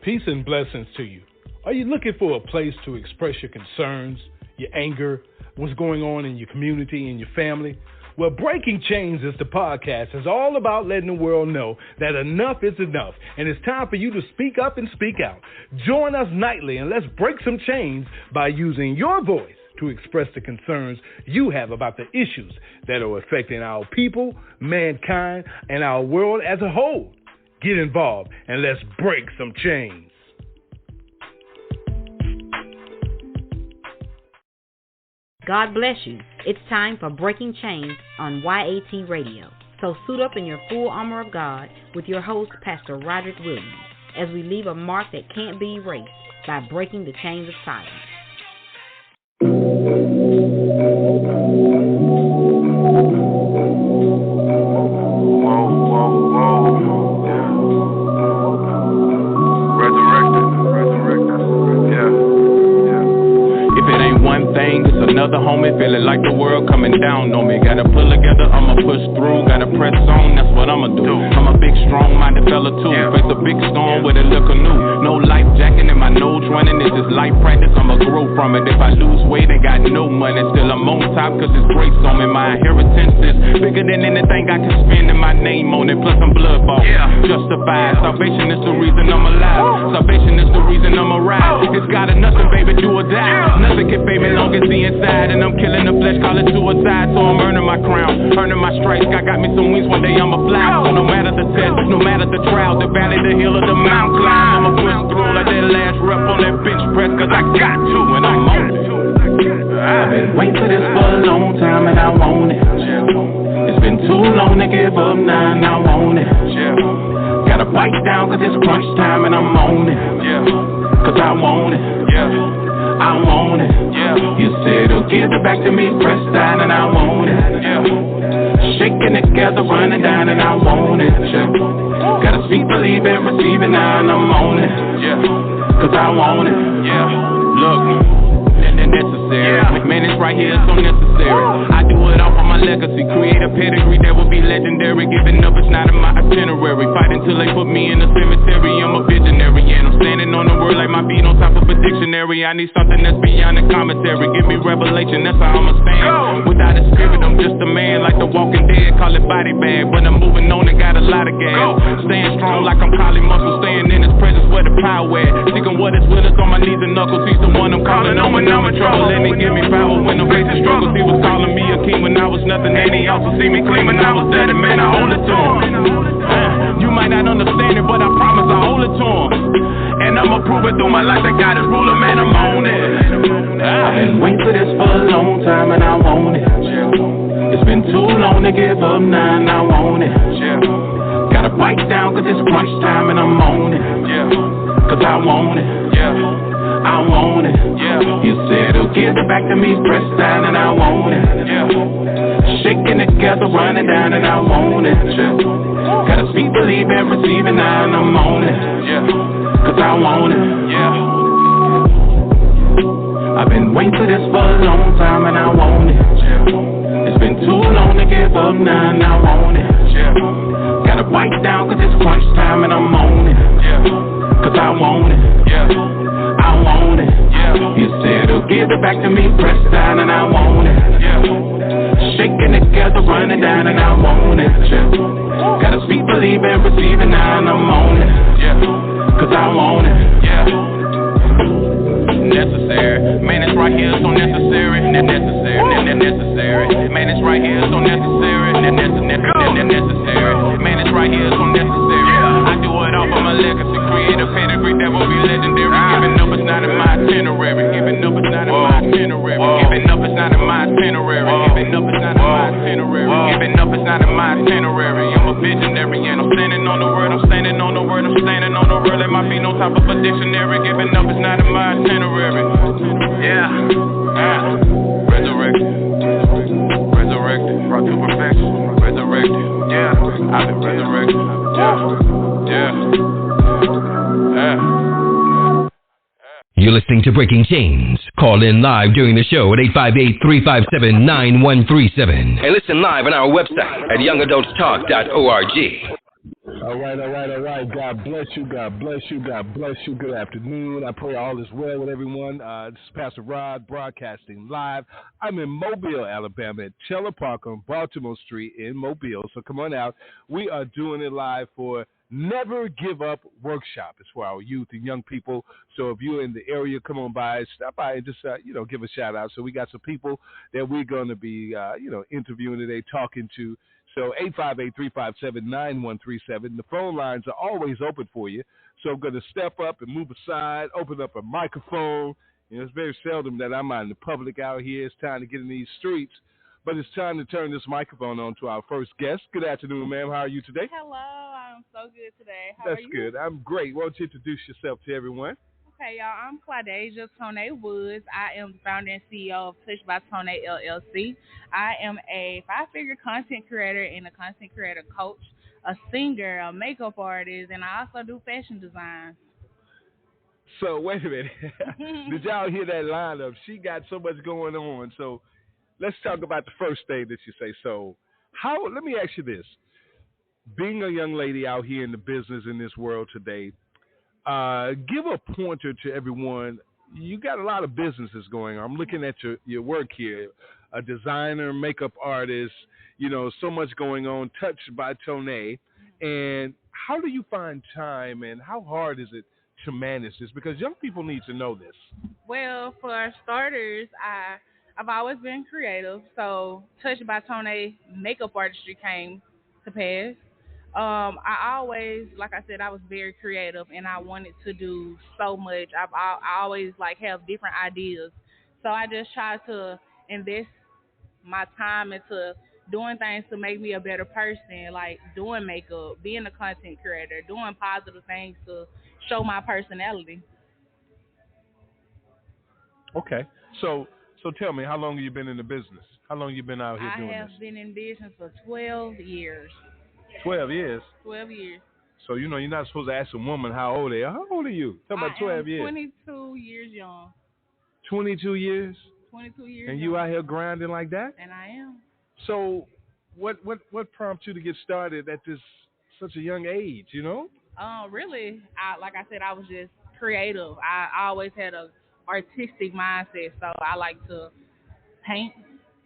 Peace and blessings to you. Are you looking for a place to express your concerns, your anger, what's going on in your community and your family? Well, Breaking Chains is the podcast. It's all about letting the world know that enough is enough, and it's time for you to speak up and speak out. Join us nightly, and let's break some chains by using your voice to express the concerns you have about the issues that are affecting our people, mankind, and our world as a whole. Get involved, and let's break some chains. God bless you. It's time for Breaking Chains on YAT Radio. So suit up in your full armor of God with your host, Pastor Roderick Williams, as we leave a mark that can't be erased by breaking the chains of silence. Another homie feeling like the world coming down on me. Gotta pull together, I'ma push through. Gotta press on, that's what I'ma do. I'm a big, strong-minded fella too. Face a big storm with a little canoe. No life jacket in my nose running. It's just life practice, I'ma grow from it. If I lose weight, ain't got no money. Still I'm on top cause it's grace on me. My inheritance is bigger than anything I can spend in my name on it. Plus I'm blood bought, justified. Salvation is the reason I'm alive. Salvation is the reason I'm arrived. It's got a nothing, baby, do or die. Nothing can fade me long as the inside. And I'm killing the flesh, call it suicide. So I'm earning my crown, earning my stripes. God got me some wings, one day I'ma fly. So no matter the test, no matter the trial, the valley, the hill, or the mountain climb, I'ma push through like that last rep on that bench press. Cause I got to, and I'm on it. I've been waiting for this for a long time, and I want it. It's been too long to give up now, and I want it. Gotta bite down cause it's crunch time, and I'm on it. Cause I want it. I want it. You said it'll give it back to me, press down, and I want it. Shaking together, running down, and I want it. Gotta speak, believe, and receive it now, and I'm on it. Cause I want it. Look. Necessary. Man, it's right here, it's so necessary. I do it all for my legacy. Create a pedigree that will be legendary. Giving up, it's not in my itinerary. Fight until they put me in the cemetery. I'm a visionary, and I'm standing on the word like my feet on top of a dictionary. I need something that's beyond the commentary. Give me revelation, that's how I'ma stand. Without a spirit, I'm just a man. Like the Walking Dead, call it body bag. But I'm moving on and got a lot of gas. Staying strong like I'm Kali Muscle. Staying in his presence where the power at. Seeking what is with us on my knees and knuckles. He's the one I'm calling on when I'm in trouble. Let me give me power when I'm facing struggles. He was calling me a king when I was nothing, and he also see me clean when I was dead, and man, I hold it to him. You might not understand it, but I promise I hold it to him. And I'ma prove it through my life that God is ruler, man, I'm on it. I've been waiting for this for a long time, and I want it. It's been too long to give up now, and I want it. Gotta bite down cause it's crunch time, and I'm on it. Cause I want it. I want it. You said it'll give it back to me, press down, and I want it. Shaking together, running down, and I want it. Gotta speak, believe, and receive it now, and I'm on it. Cause I want it. I've been waiting for this for a long time, and I want it. It's been too long to give up now, and I want it. Gotta bite down cause it's crunch time, and I'm on it. Cause I want it. I want it. You said it'll give it back to me, press down, and I want it. Shaking together, running down, and I want it. Gotta speak, believe, and receive it now, and I'm on it. Cause I want it. Necessary. Man, it's right here, so necessary. Necessary. Man, it's right here, so necessary. Necessary. Man, it's right here, so necessary. I do it all for my legacy. Create a pedigree that will be legendary. Giving up is not in my itinerary. Giving up is not in my itinerary. Giving up is not in my itinerary. Giving up is not in my itinerary. Giving up is not in my itinerary. I'm a visionary, and I'm standing on the word. I'm standing on the word. I'm standing on the word. Let my feet on top of a dictionary. Giving up is not in my itinerary. Resurrected, brought to perfection. Resurrected, I've been resurrected. You're listening to Breaking Chains. Call in live during the show at 858-357-9137. And listen live on our website at youngadultstalk.org. All right. God bless you. Good afternoon. I pray all is well with everyone. This is Pastor Rod broadcasting live. I'm in Mobile, Alabama at Cheller Park on Baltimore Street in Mobile. So come on out. We are doing it live for Never Give Up Workshop. It's for our youth and young people. So if you're in the area, come on by, stop by and just, give a shout out. So we got some people that we're going to be, interviewing today, talking to. So 858-357-9137. The phone lines are always open for you. So I'm going to step up and move aside, open up a microphone. It's very seldom that I'm out in the public out here. It's time to get in these streets. But it's time to turn this microphone on to our first guest. Good afternoon, ma'am. How are you today? Hello. I'm so good today. How are you? That's good. I'm great. Why don't you introduce yourself to everyone? Okay, y'all. I'm Claudasia Tone Woods. I am the founder and CEO of Touched by Tone LLC. I am a 5-figure content creator and a content creator coach, a singer, a makeup artist, and I also do fashion design. So, wait a minute. Did y'all hear that lineup? She got so much going on. So, let's talk about the first thing that you say. So, let me ask you this. Being a young lady out here in the business in this world today, give a pointer to everyone. You got a lot of businesses going on. I'm looking at your work here. A designer, makeup artist, so much going on, Touched by Tone. And how do you find time and how hard is it to manage this? Because young people need to know this. Well, for starters, I've always been creative. So Touched by Tone makeup artistry came to pass. I always, like I said, I was very creative and I wanted to do so much. I always have different ideas. So I just try to invest my time into doing things to make me a better person, like doing makeup, being a content creator, doing positive things to show my personality. Okay. So tell me, how long have you been in the business? How long have you been out here doing this? I have been in business for 12 years. 12 years? 12 years. So, you're not supposed to ask a woman how old they are. How old are you? Talk about 12 years. 22 years young. 22 years? 22 years and young. You out here grinding like that? And I am. So, what prompted you to get started at such a young age, Really, like I said, I was just creative. I always had a artistic mindset, so I like to paint.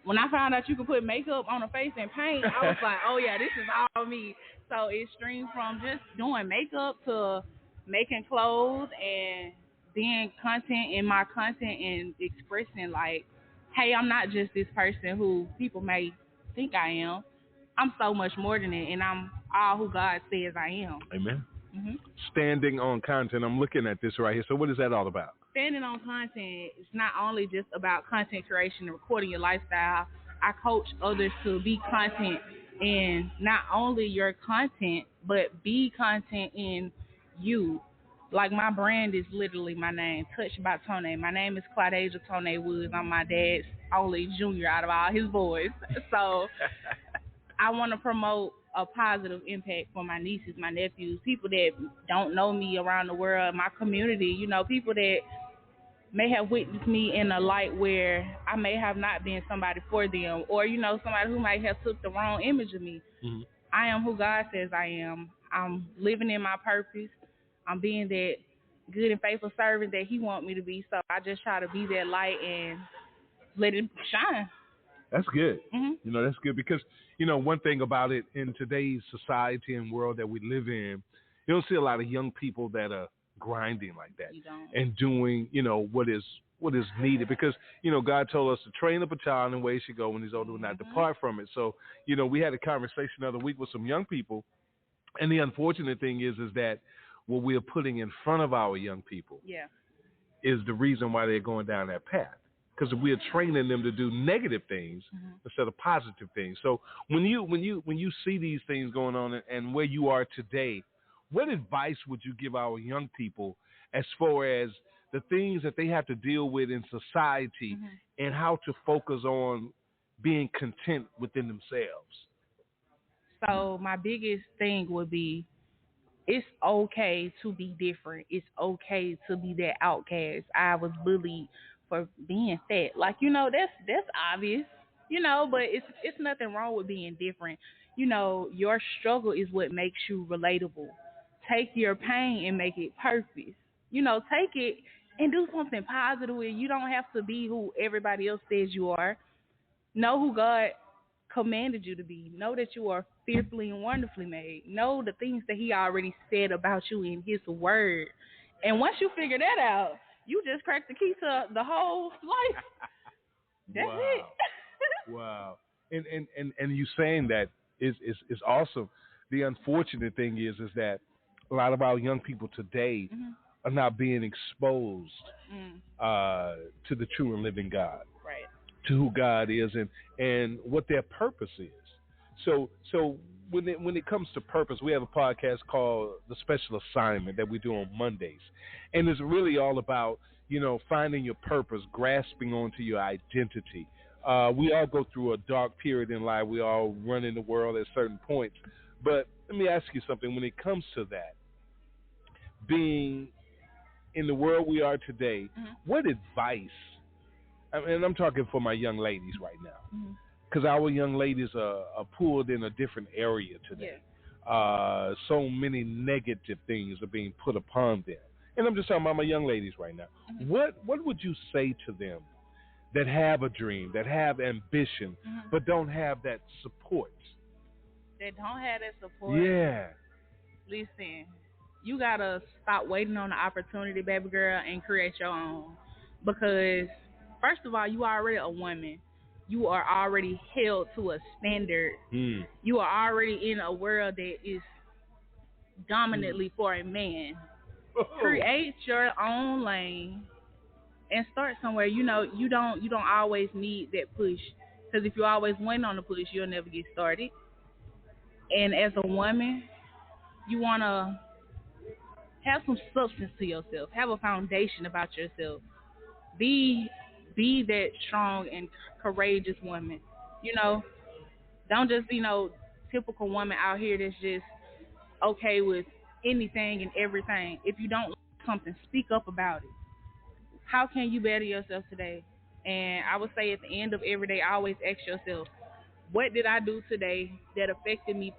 When I found out you could put makeup on a face and paint, I was like, oh, yeah, this is all me. So it streamed from just doing makeup to making clothes and being content in my content and expressing hey, I'm not just this person who people may think I am. I'm so much more than it, and I'm all who God says I am. Amen. Mm-hmm. Standing on content. I'm looking at this right here. So what is that all about? Standing on content is not only just about content creation and recording your lifestyle. I coach others to be content in not only your content, but be content in you. Like my brand is literally my name, Touched by Tone. My name is Claudasia Tone Woods. I'm my dad's only junior out of all his boys. So I want to promote a positive impact for my nieces, my nephews, people that don't know me around the world, my community, people that may have witnessed me in a light where I may have not been somebody for them, or, somebody who might have took the wrong image of me. Mm-hmm. I am who God says I am. I'm living in my purpose. I'm being that good and faithful servant that He wants me to be. So I just try to be that light and let it shine. That's good. Mm-hmm. That's good because, one thing about it in today's society and world that we live in, you don't see a lot of young people that are grinding like that and doing, what is needed because, God told us to train up a child in the way he should go when he's older, will not depart from it. So, we had a conversation the other week with some young people. And the unfortunate thing is that what we're putting in front of our young people is the reason why they're going down that path. Because we're training them to do negative things instead of positive things. So when you see these things going on and where you are today, what advice would you give our young people as far as the things that they have to deal with in society and how to focus on being content within themselves? So my biggest thing would be, it's okay to be different. It's okay to be that outcast. I was bullied for being fat. That's obvious, but it's nothing wrong with being different. you know, your struggle is what makes you relatable. Take your pain and make it purpose. You know, take it and do something positive with it. You don't have to be who everybody else says you are. Know who God commanded you to be. Know that you are fearfully and wonderfully made. Know the things that He already said about you in His Word. And once you figure that out, you just crack the key to the whole life. That's it. Wow. And you saying that is awesome. The unfortunate thing is that a lot of our young people today are not being exposed to the true and living God. Right. To who God is and what their purpose is. So when it comes to purpose, we have a podcast called The Special Assignment that we do on Mondays. And it's really all about, you know, finding your purpose, grasping onto your identity. We all go through a dark period in life. We all run in the world at certain points. But let me ask you something. When it comes to that, being in the world we are today, what advice, and I'm talking for my young ladies right now, because our young ladies are pulled in a different area today. Yeah. So many negative things are being put upon them. And I'm just talking about my young ladies right now. What would you say to them that have a dream, that have ambition, but don't have that support? That don't have that support? Yeah. Listen, you got to stop waiting on the opportunity, baby girl, and create your own. Because, first of all, you are already a woman. You are already held to a standard. You are already in a world that is dominantly for a man. Create your own lane and start somewhere. You know, you don't always need that push, because if you always wait on the push, you'll never get started. And as a woman, you want to have some substance to yourself. Have a foundation about yourself. Be that strong and courageous woman. You know, don't just be no typical woman out here that's just okay with anything and everything. If you don't like something, speak up about it. How can you better yourself today? And I would say at the end of every day, always ask yourself, what did I do today that affected me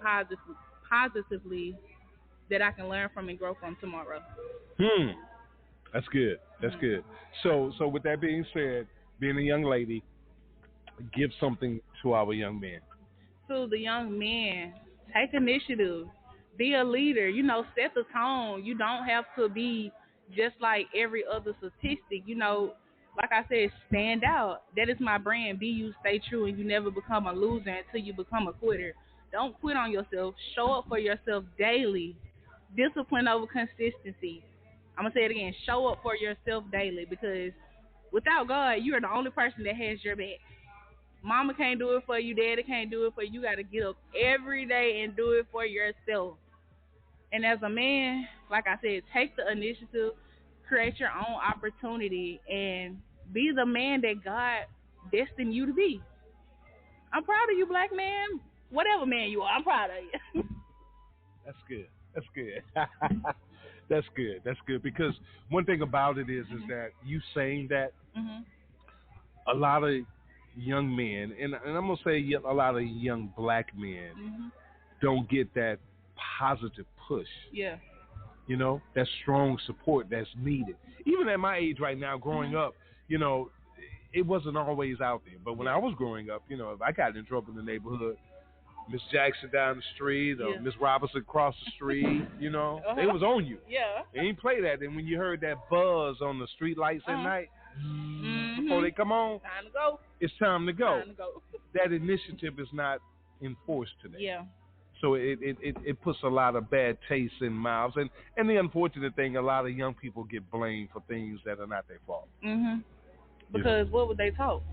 positively that I can learn from and grow from tomorrow? That's good. That's good. So with that being said, being a young lady, give something to our young men. To the young men, take initiative. Be a leader. You know, set the tone. You don't have to be just like every other statistic. You know, like I said, stand out. That is my brand. Be you, stay true, and you never become a loser until you become a quitter. Don't quit on yourself. Show up for yourself daily. Discipline over consistency. I'm going to say it again. Show up for yourself daily, because without God, you are the only person that has your back. Mama can't do it for you. Daddy can't do it for you. You got to get up every day and do it for yourself. And as a man, like I said, take the initiative, create your own opportunity, and be the man that God destined you to be. I'm proud of you, black man. Whatever man you are, I'm proud of you. That's good. That's good. That's good. That's good. Because one thing about it is that you saying that a lot of young men, and I'm going to say a lot of young black men don't get that positive push. Yeah. You know, that strong support that's needed. Even at my age right now, growing up, you know, it wasn't always out there. But when I was growing up, you know, if I got in trouble in the neighborhood, Miss Jackson down the street or Miss Robinson across the street, you know, they was on you. Yeah. They ain't play that. And when you heard that buzz on the street lights at night, before they come on, time to go. It's time to go. Time to go. That initiative is not enforced today. Yeah. So it puts a lot of bad taste in mouths. And the unfortunate thing, a lot of young people get blamed for things that are not their fault. Because what would they taught?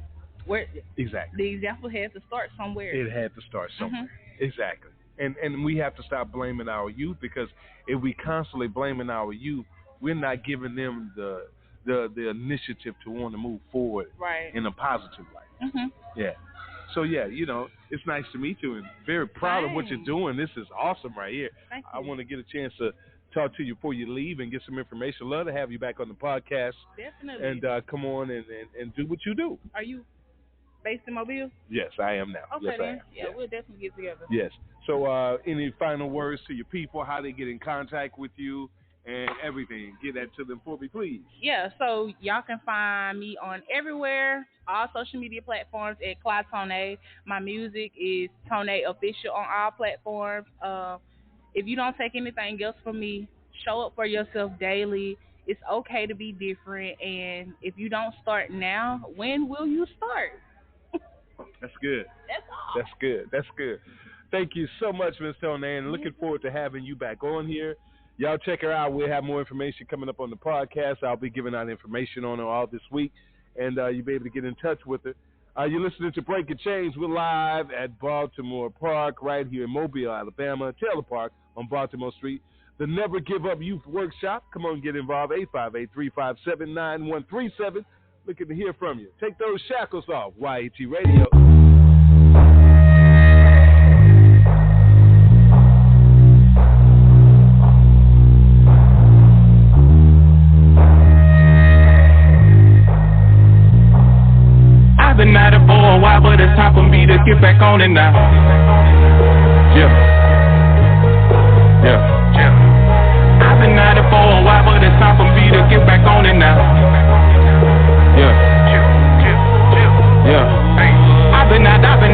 Where exactly. The example had to start somewhere. It had to start somewhere. Exactly. And we have to stop blaming our youth, because if we constantly blaming our youth, we're not giving them the initiative to want to move forward in a positive light. Yeah. So, yeah, you know, it's nice to meet you, and very proud of what you're doing. This is awesome right here. Thank I you. want to get a chance to talk to you before you leave and get some information. Love to have you back on the podcast. Definitely. And come on and do what you do. Are you based in Mobile? Yes, I am now. Okay, yes, then. I am. Yeah, we'll definitely get together. Yes. So any final words to your people, how they get in contact with you and everything? Give that to them for me, please. Yeah, so y'all can find me on everywhere, all social media platforms at Clyde Tone. My music is Tone Official on all platforms. If you don't take anything else from me, show up for yourself daily. It's okay to be different, and if you don't start now, when will you start? That's good. That's all. That's good. That's good. Thank you so much, Ms. Tone, and looking forward to having you back on here. Y'all check her out. We'll have more information coming up on the podcast. I'll be giving out information on her all this week, and you'll be able to get in touch with her. You're listening to Breaking Chains. We're live at Baltimore Park right here in Mobile, Alabama, Taylor Park on Baltimore Street. The Never Give Up Youth Workshop. Come on, get involved. 858-357-9137. Looking to hear from you. Take those shackles off. YAT Radio. I've been at it for a while, but it's time for me to get back on it now. I've been at it for a while, but it's time for me to get back on it now. I've been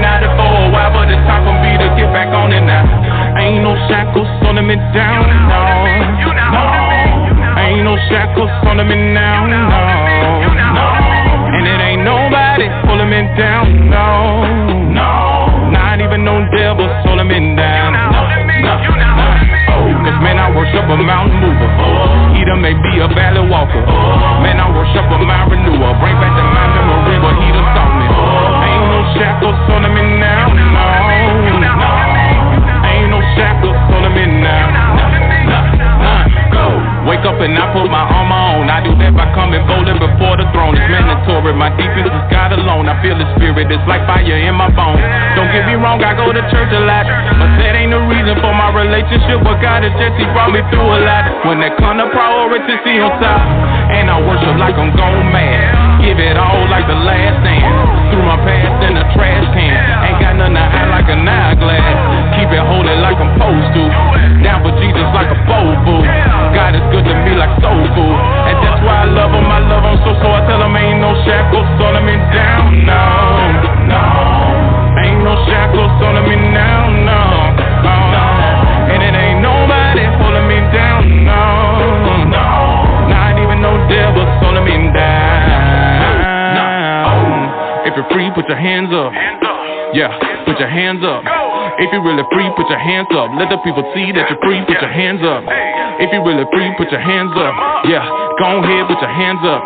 at it for a while, but it's time for me to get back on it now. Ain't no shackles holding me down, no. Ain't no shackles holding me now, no. And it ain't nobody pulling me down, no. Not even no devils holding me down, Cause man, I worship a mountain mover. He done may be a valley walker. Man, I worship a mind renewer. Bring back the mind memory where he done taught me. Ain't no shackles holding me now, no. Ain't no shackles holding me now. Wake up and I put my armor on. I do that by coming boldly before the throne. It's mandatory. My defense is God alone. I feel the spirit. It's like fire in my bones. Don't get me wrong, I go to church a lot, but that ain't the reason for my relationship with God. It's just He brought me through a lot. When that come to priority, see Him top, and I worship like I'm gone mad. Give it all like the last stand. Threw my past in the trash can. Ain't got nothing to hide like an hourglass. Keep it holy like I'm supposed to. Down for Jesus like a bowl fool. God is good to me like soul food, and that's why I love Him. I love Him so I tell Him ain't no shackles holding me down, no. Ain't no shackles holding me now, no. And it ain't nobody holding me down, no. Not even no devils holding me down. If you're free, put your hands up. Yeah, put your hands up. If you're really free, put your hands up. Let the people see that you're free, put your hands up. If you're really free, put your hands up. Yeah, go ahead, put your hands up.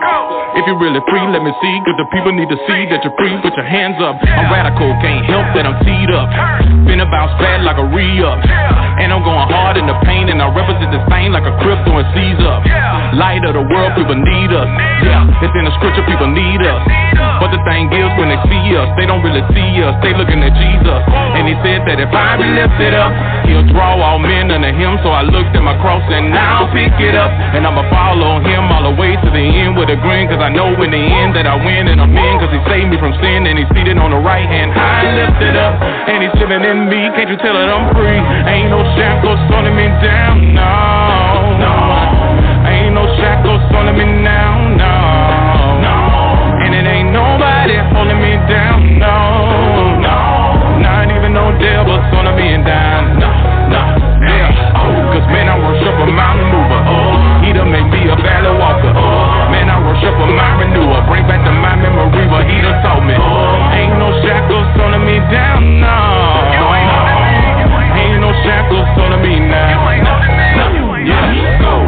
If you're really free, let me see, cause the people need to see that you're free, put your hands up. I'm radical, can't help that I'm teed up. Finna bounce back like a re-up. And I'm going hard in the pain, and I represent this thing like a crip throwing C's up. Light of the world, people need us. Yeah, it's in the scripture, people need us. But the thing is, when they see us, they don't really see us, they looking at Jesus. And He said that if I be lifted up, He'll draw all men unto Him. So I looked at my cross and now I'll pick it up. And I'ma follow Him all the way to the end with a grin, cause I know in the end that I win and I'm in, cause He saved me from sin and He's seated on the right hand high lifted up, and He's living in me. Can't you tell that I'm free? Ain't no shackles holding me down, no. Ain't no shackles holding me now, no. And it ain't nobody holding me down, no. Not even no devils holding me down, yeah. Cause man, I worship a mountain mover. He done make me a valley walker. Man, I worship a mind renewer. Bring back the mind memory what He done taught me. Ain't no shackles holding me down, no. Ain't no shackles holding me now. Yeah, go.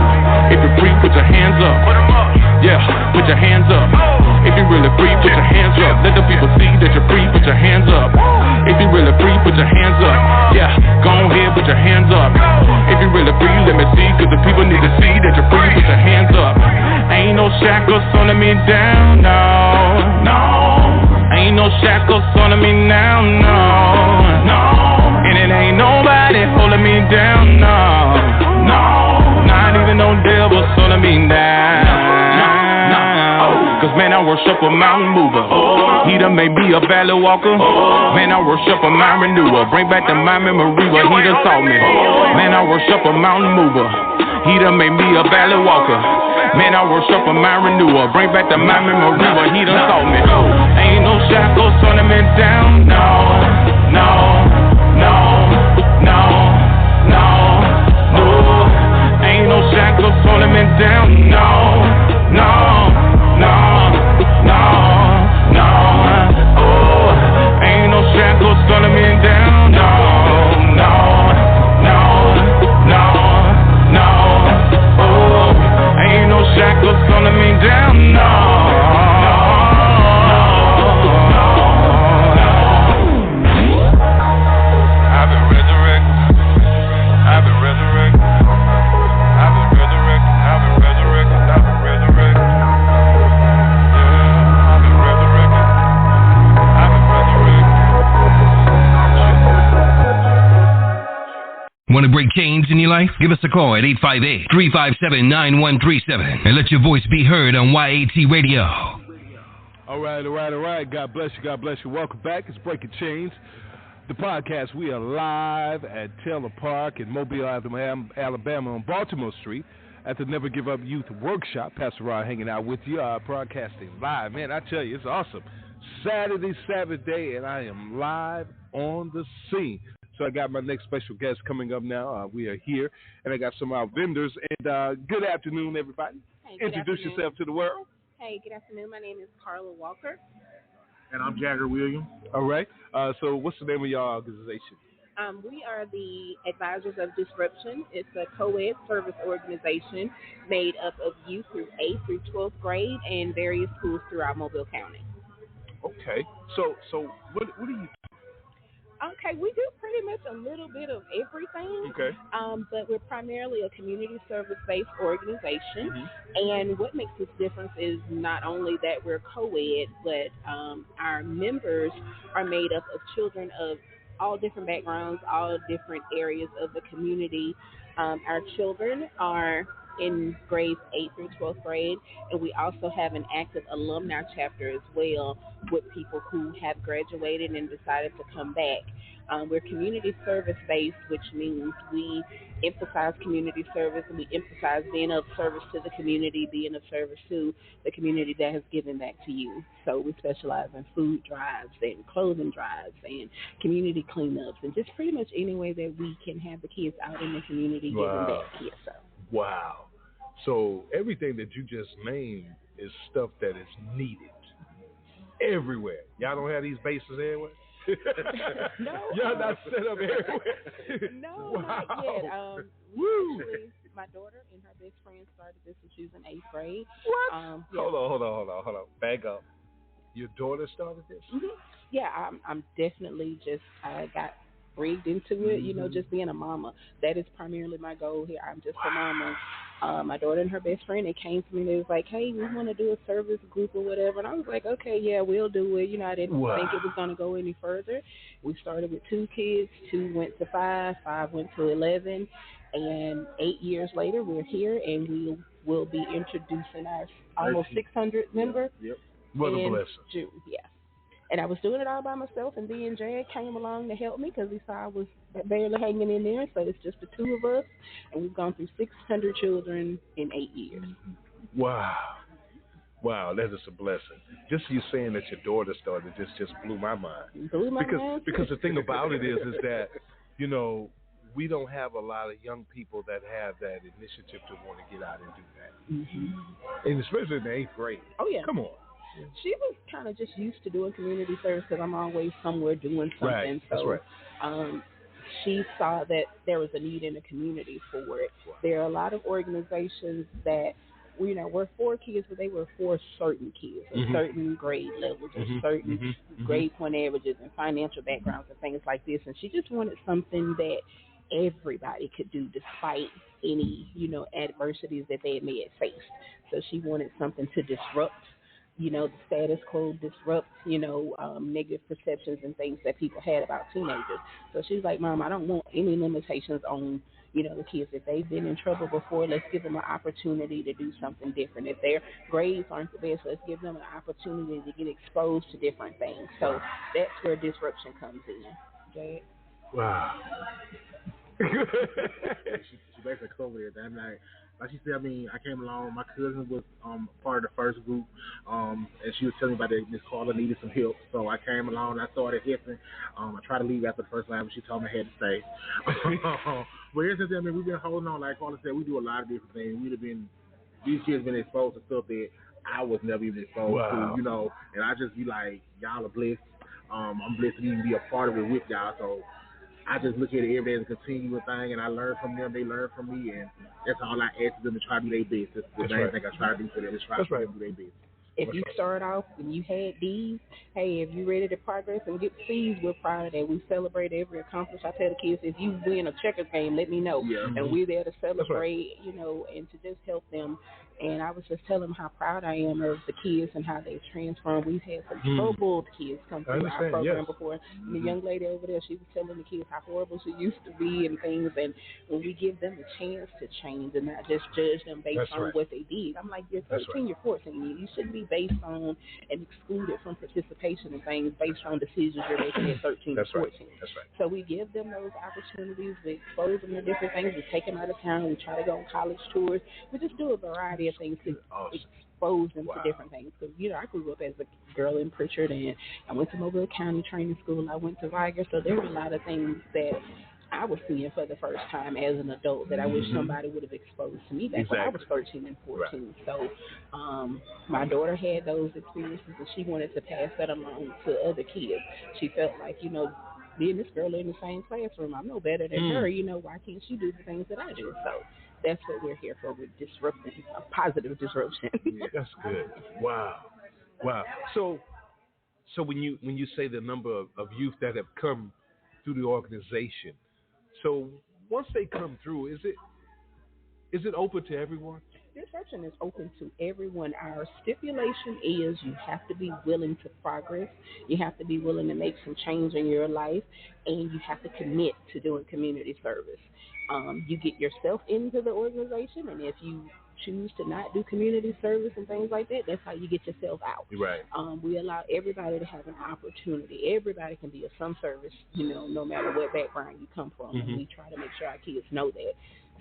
If you're free, put your hands up. Yeah, put your hands up. If you're really free, put your hands up. Let the people see that you're free, put your hands up. If you're really free, put your hands up. Yeah, go ahead, put your hands up. If you're really free, let me see, cause the people need to see that you're free, put your hands up. Ain't no shackles holding me down, no. Ain't no shackles holding me now, no. And it ain't nobody holding me down, no. Not even no devils holding me down. Cause man, I worship a mountain mover. He done made me a valley walker. Man, I worship a mind renewer. Bring back the mind memory where he done taught me. Man, I worship a mountain mover. He done made me a valley walker. Man, I worship a mind renewer. Bring back the mind memory where he done taught me. Ain't no shackles turning me down. No, no, no, no, no, no. Ain't no shackles holding me down. No, no, no, no, no. Oh, ain't no shackles holding me down. No, no, no, no, no. Oh, ain't no shackles holding me down. No. Want to break chains in your life? Give us a call at 858-357-9137 and let your voice be heard on YAT Radio. All right. God bless you. Welcome back. It's Breaking Chains, the podcast. We are live at Taylor Park in Mobile, Alabama on Baltimore Street at the Never Give Up Youth Workshop. Pastor Rod hanging out with you, broadcasting live. Man, I tell you, it's awesome. Saturday, Sabbath day, and I am live on the scene. So I got my next special guest coming up now. We are here, and I got some of our vendors. And good afternoon, everybody. Hey, Introduce yourself to the world. Hey, good afternoon. My name is Carla Walker. And I'm Jagger Williams. All right. So what's the name of your organization? We are the Advisors of Disruption. It's a co-ed service organization made up of youth through 8th through 12th grade and various schools throughout Mobile County. Okay. So what do you? Okay, we do pretty much a little bit of everything. Okay. But we're primarily a community service-based organization. Mm-hmm. And what makes us different is not only that we're co-ed, but our members are made up of children of all different backgrounds, all different areas of the community. Our children are in grades 8th through 12th grade, and we also have an active alumni chapter as well with people who have graduated and decided to come back. We're community service-based, which means we emphasize community service, and we emphasize being of service to the community, being of service to the community that has given back to you. So we specialize in food drives and clothing drives and community cleanups and just pretty much any way that we can have the kids out in the community giving back. Yes, sir. Wow. So everything that you just named is stuff that is needed everywhere. Y'all don't have these bases everywhere? No. Y'all not set up everywhere? No, wow. Not yet. Actually, my daughter and her best friend started this when she was in 8th grade. What? Yeah. Hold on. Back up. Your daughter started this? Mm-hmm. Yeah, I'm definitely I got rigged into it, just being a mama. That is primarily my goal here. I'm just a mama. My daughter and her best friend, they came to me and they was like, hey, we want to do a service group or whatever. And I was like, okay, yeah, we'll do it. I didn't think it was going to go any further. We started with 2 kids. 2 went to 5. 5 went to 11. And 8 years later, we're here, and we will be introducing our almost 600 member. Yep. What a blessing. June, yeah. And I was doing it all by myself, and then Jag came along to help me because he saw I was barely hanging in there. So it's just the 2 of us, and we've gone through 600 children in 8 years. Wow, that is a blessing. Just you saying that your daughter started just blew my mind. Because the thing about it is that, we don't have a lot of young people that have that initiative to want to get out and do that. Mm-hmm. And especially in the 8th grade. Oh, yeah. Come on. She was kind of just used to doing community service because I'm always somewhere doing something. Right. So, that's right. She saw that there was a need in the community for it. There are a lot of organizations that, were for kids, but they were for certain kids, or certain grade levels, or certain grade point averages and financial backgrounds and things like this. And she just wanted something that everybody could do despite any, adversities that they may have faced. So she wanted something to disrupt the status quo, disrupt, negative perceptions and things that people had about teenagers. So she's like, Mom, I don't want any limitations on, the kids, if they've been in trouble before, let's give them an opportunity to do something different. If their grades aren't the best, let's give them an opportunity to get exposed to different things. So that's where disruption comes in. Jay? Wow. she basically covered it. I'm like she said, I mean, I came along. My cousin was part of the first group, and she was telling me about that Miss Carla needed some help. So I came along. I started helping. I tried to leave after the first line, but she told me I had to stay. But here's the thing, I mean, we've been holding on. Like Carla said, we do a lot of different things. These kids been exposed to stuff that I was never even exposed to, and I just be like, y'all are blessed. I'm blessed to even be a part of it with y'all. So I just look at it every day as a continuing thing, and I learn from them. They learn from me, and that's all I ask them to try to do their best. That's the main thing I try to do for them is try to do their best. If you start off and you had D's, hey, if you're ready to progress and get C's, we're proud of that. We celebrate every accomplishment. I tell the kids, if you win a checkers game, let me know. And we're there to celebrate, and to just help them. And I was just telling them how proud I am of the kids and how they transformed. We've had some troubled kids come through our program before. And the young lady over there, she was telling the kids how horrible she used to be and things. And when we give them a chance to change and not just judge them based on what they did, I'm like, you're 13, you're 14. You shouldn't be based on and excluded from participation in things based on decisions you're making at 13 or 14. So we give them those opportunities. We expose them to different things. We take them out of town. We try to go on college tours. We just do a variety of things to expose them to different things. Because, I grew up as a girl in Pritchard, and I went to Mobile County Training School. I went to Viger. So there were a lot of things that I was seeing for the first time as an adult that I wish somebody would have exposed to me back when I was 13 and 14. So my daughter had those experiences, and she wanted to pass that along to other kids. She felt like, me and this girl are in the same classroom. I'm no better than her. Why can't she do the things that I do? So that's what we're here for. We're disrupting, a positive disruption. That's good. Wow. So when you say the number of youth that have come through the organization, so once they come through, is it open to everyone? Disruption is open to everyone. Our stipulation is you have to be willing to progress. You have to be willing to make some change in your life, and you have to commit to doing community service. You get yourself into the organization, and if you choose to not do community service and things like that, that's how you get yourself out. Right. We allow everybody to have an opportunity. Everybody can be of some service, no matter what background you come from. And we try to make sure our kids know that.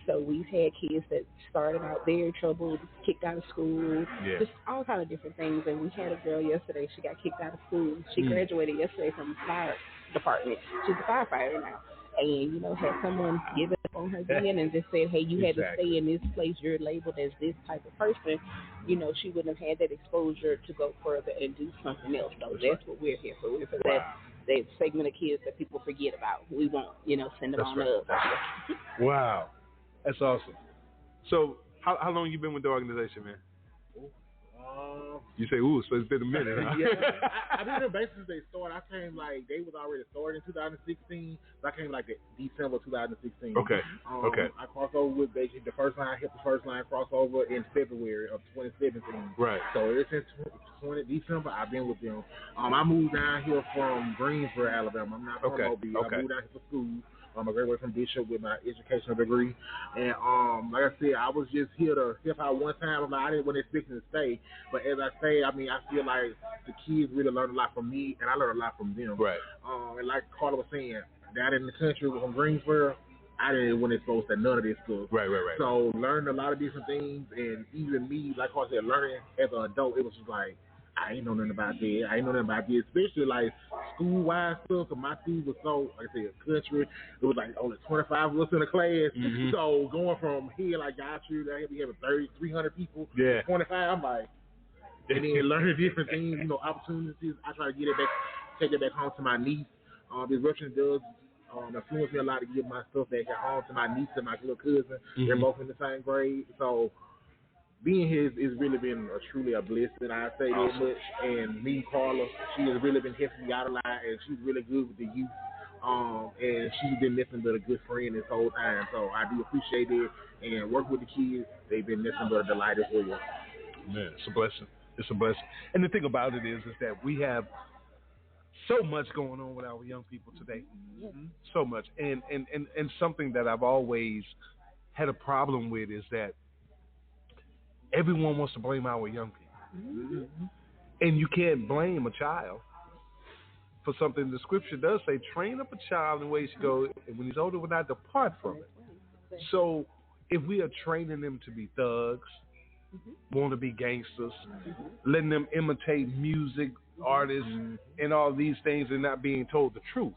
So we've had kids that started out very troubled, kicked out of school, just all kind of different things. And we had a girl yesterday, she got kicked out of school. She graduated yesterday from the fire department. She's a firefighter now. And, had someone give up on her then and just said, hey, you had to stay in this place, you're labeled as this type of person, she wouldn't have had that exposure to go further and do something else. So that's what we're here for. We're for that segment of kids that people forget about. We won't, send them on up. Wow. That's awesome. So how long you been with the organization, man? You say, ooh, so it's been a minute, huh? I've been in basically since they started. I came they was already started in 2016. So I came December 2016. Okay. I crossed over with the first line. I hit the first line crossover in February of 2017. Right. So ever since December, I've been with them. I moved down here from Greensboro, Alabama. I'm not from Mobile. I moved down here for school. I graduated from Bishop with my educational degree. And like I said, I was just here to help out one time. I didn't want to expect to stay. But as I say, I feel like the kids really learned a lot from me, and I learned a lot from them. Right. And like Carla was saying, down in the country from Greensboro, I didn't want to expose to none of this stuff. Right. So learned a lot of different things, and even me, like I said, learning as an adult, it was just like, I ain't know nothing about that. Especially school-wise stuff. Cause my school was so, like I said, country. It was only 25 of us in the class. So going from here, I got you, we having 300 people. 25. I'm like, and then learning different things, opportunities. I try to get it back, take it back home to my niece. Disruption does influence me a lot to give my stuff back at home to my niece and my little cousin. They're both in the same grade. So being here has really been truly a blessing. I say that much. And me, Carla, she has really been helping me out a lot, and she's really good with the youth. And she's been nothing but a good friend this whole time. So I do appreciate it. And working with the kids, they've been nothing but a delight as well. Man, it's a blessing. And the thing about it is that we have so much going on with our young people today. Yes. So much. And something that I've always had a problem with is that everyone wants to blame our young people. And you can't blame a child for something. The scripture does say, train up a child in the way he should go, and when he's older, will not depart from it. So if we are training them to be thugs, want to be gangsters, letting them imitate music, artists, and all these things, and not being told the truth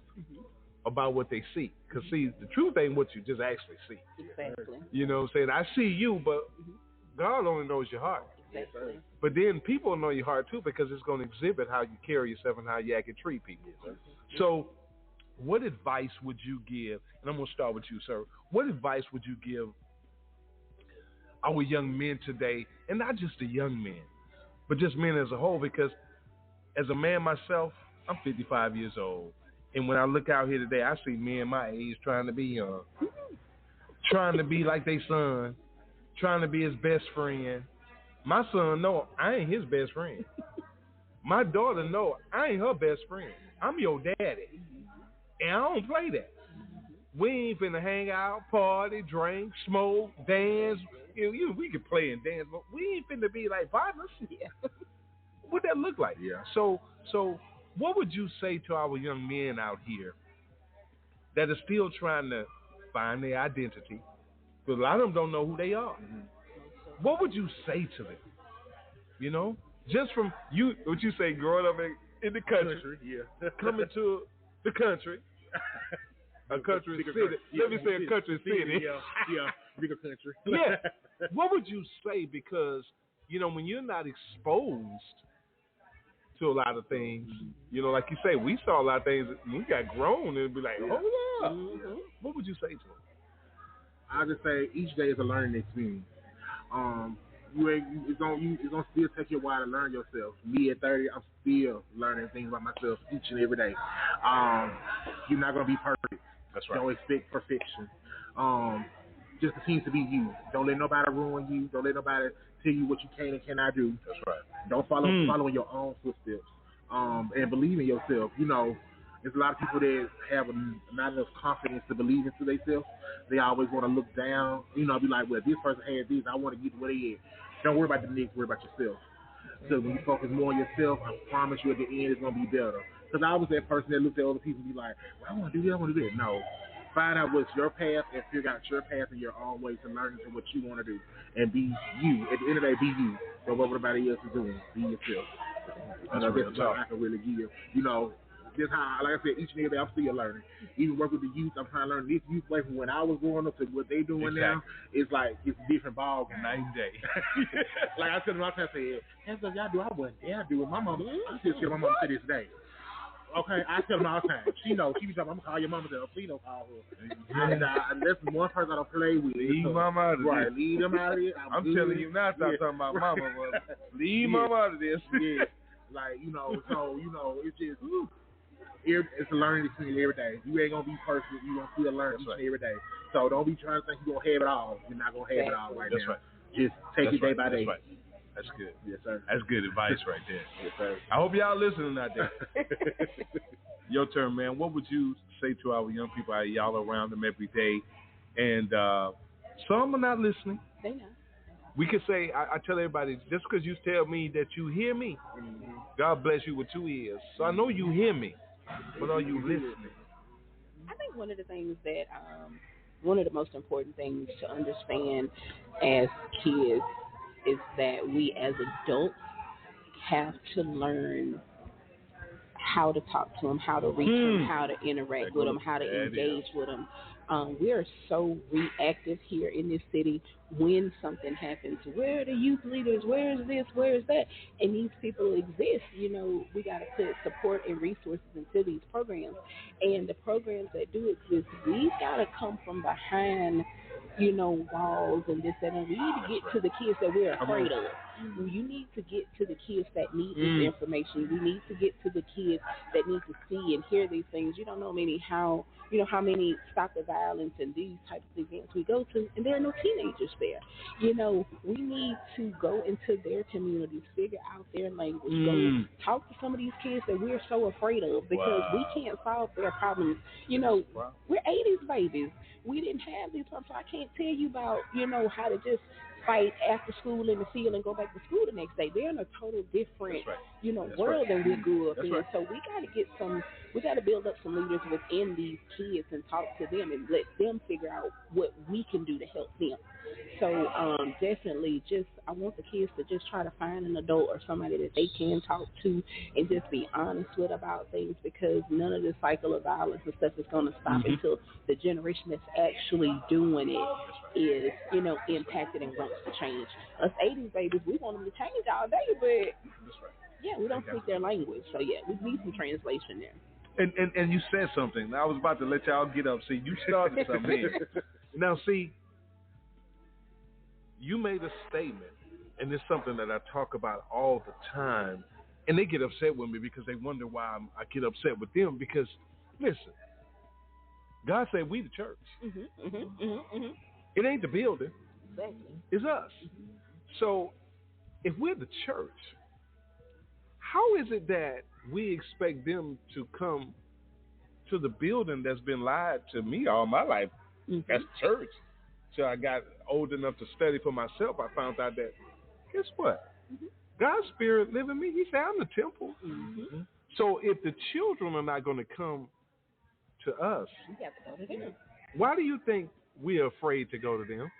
about what they see. Because, see, the truth ain't what you just actually see. Exactly. You know what I'm saying? I see you, but God only knows your heart. Exactly. But then people know your heart, too, because it's going to exhibit how you carry yourself and how you act and treat people. So what advice would you give, and I'm going to start with you, sir. What advice would you give our young men today, and not just the young men, but just men as a whole? Because as a man myself, I'm 55 years old, and when I look out here today, I see men my age trying to be young, trying to be like their son, trying to be his best friend. My son know I ain't his best friend. My daughter know I ain't her best friend. I'm your daddy, and I don't play that. We ain't finna hang out, party, drink, smoke, dance. We can play and dance, but we ain't finna be like partners. Yeah. What that look like? Yeah. So what would you say to our young men out here that are still trying to find their identity? Because a lot of them don't know who they are. What would you say to them? You know, just from you, what you say, growing up in the country, coming to the country. A country city. Let me say a country city. Yeah, bigger country. Yeah. What would you say? Because, you know, when you're not exposed to a lot of things, you know, like you say, we saw a lot of things. We got grown and be like, hold up. What would you say to them? I just say each day is a learning experience. It's gonna still take you a while to learn yourself. Me at 30, I'm still learning things about myself each and every day. You're not gonna be perfect. That's right. Don't expect perfection. Just continue to be you. Don't let nobody ruin you. Don't let nobody tell you what you can and cannot do. That's right. Don't follow in your own footsteps. And believe in yourself. You know, there's a lot of people that have not enough confidence to believe into themselves. They always want to look down. You know, be like, well, this person has this. I want to get where they at. Don't worry about the next. Worry about yourself. So when you focus more on yourself, I promise you at the end it's going to be better. Because I was that person that looked at other people and be like, well, I want to do this, I want to do that. No. Find out what's your path and figure out your path and your own way to learn into what you want to do. And be you. At the end of the day, be you. Don't what everybody else is doing. Be yourself. That's what I can really give. You know, just how, like I said, each and every day I'm still learning. Even work with the youth, I'm trying to learn this youth way from when I was growing up to what they doing now. It's like, it's different ball game. Night and day. Like I said, my time said, that's what y'all do. I wasn't there. I do it. My mama, I still tell my mama to this day. Okay, I tell them all the time. She knows. She be talking, I'm going to call your mama there. Please don't call her. And that's one person I don't play with. Leave mama out of this. Right, leave them out of this. I'm telling you now, stop talking about mama. But leave mama out of this. Yeah. Like, you know, so, you know, it's just, it's a learning experience every day. You ain't going to be perfect. You're going to still learn each and every day. So don't be trying to think you're going to have it all. You're not going to have it all right now. Right. Just take it day by day. That's right. That's good. Yes, sir. That's good advice right there. Yes, sir. I hope y'all listening out there. Your turn, man. What would you say to our young people? Y'all around them every day, and some are not listening. They know. We could say, I tell everybody, just because you tell me that you hear me, God bless you with 2 ears. So I know you hear me, but are you listening? I think one of the things that, one of the most important things to understand as kids is that we as adults have to learn how to talk to them, how to reach them, how to interact with them, how to engage with them. We are so reactive here in this city when something happens. Where are the youth leaders? Where is this? Where is that? And these people exist. You know, we got to put support and resources into these programs. And the programs that do exist, we've got to come from behind walls and this and that. We need to get to the kids that we're afraid of. You need to get to the kids that need this information. You need to get to the kids that need to see and hear these things. You don't know how many Stop the Violence and these types of events we go to, and there are no teenagers there. We need to go into their communities, figure out their language, go talk to some of these kids that we're so afraid of because we can't solve their problems. We're 80s babies. We didn't have these problems. So I can't tell you about, how to just fight after school in the field and go back to school the next day. They're in a total different, world than we grew up in. Right. So we got to build up some leaders within these kids and talk to them and let them figure out what we can do to help them. So definitely I want the kids to just try to find an adult or somebody that they can talk to and just be honest with about things, because none of this cycle of violence and stuff is going to stop until the generation that's actually doing it is, impacted and wants to change. Us 80s babies, we want them to change all day, but we don't speak their language. So we need some translation there. And you said something. I was about to let y'all get up. See, you started something. Now, see, you made a statement, and it's something that I talk about all the time, and they get upset with me because they wonder why I get upset with them. Because, listen, God said we the church. It ain't the building. Exactly. It's us. So, if we're the church, how is it that we expect them to come to the building that's been lied to me all my life? That's church. So I got old enough to study for myself. I found out that, guess what? God's spirit live in me. He said, I'm the temple. So if the children are not going to come to us, we have to go to them. Why do you think we're afraid to go to them?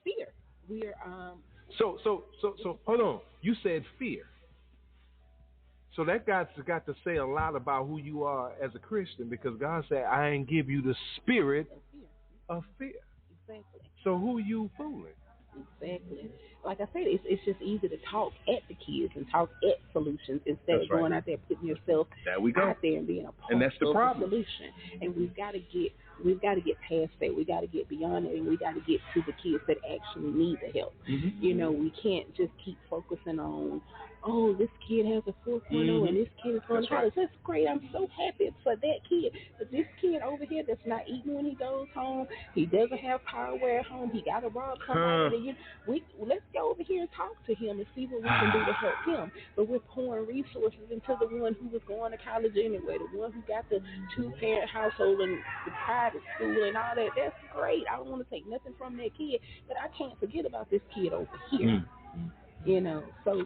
Fear. We're So hold on. You said fear. So that got to say a lot about who you are as a Christian, because God said, I ain't give you the spirit of fear. Exactly. So who you fooling? Exactly. Like I said, it's just easy to talk at the kids and talk at solutions instead of going out there putting yourself out there and being a part of the solution. And we've got to get past that. We got to get beyond it, and we got to get to the kids that actually need the help. We can't just keep focusing on, this kid has a 4.0 and this kid is going to college. That's great. I'm so happy for that kid. But this kid over here that's not eating when he goes home, he doesn't have power at home, he got to rob somebody. Let's go over here and talk to him and see what we can do to help him. But we're pouring resources into the one who was going to college anyway, the one who got the 2-parent household and the private school and all that. That's great. I don't want to take nothing from that kid, but I can't forget about this kid over here. So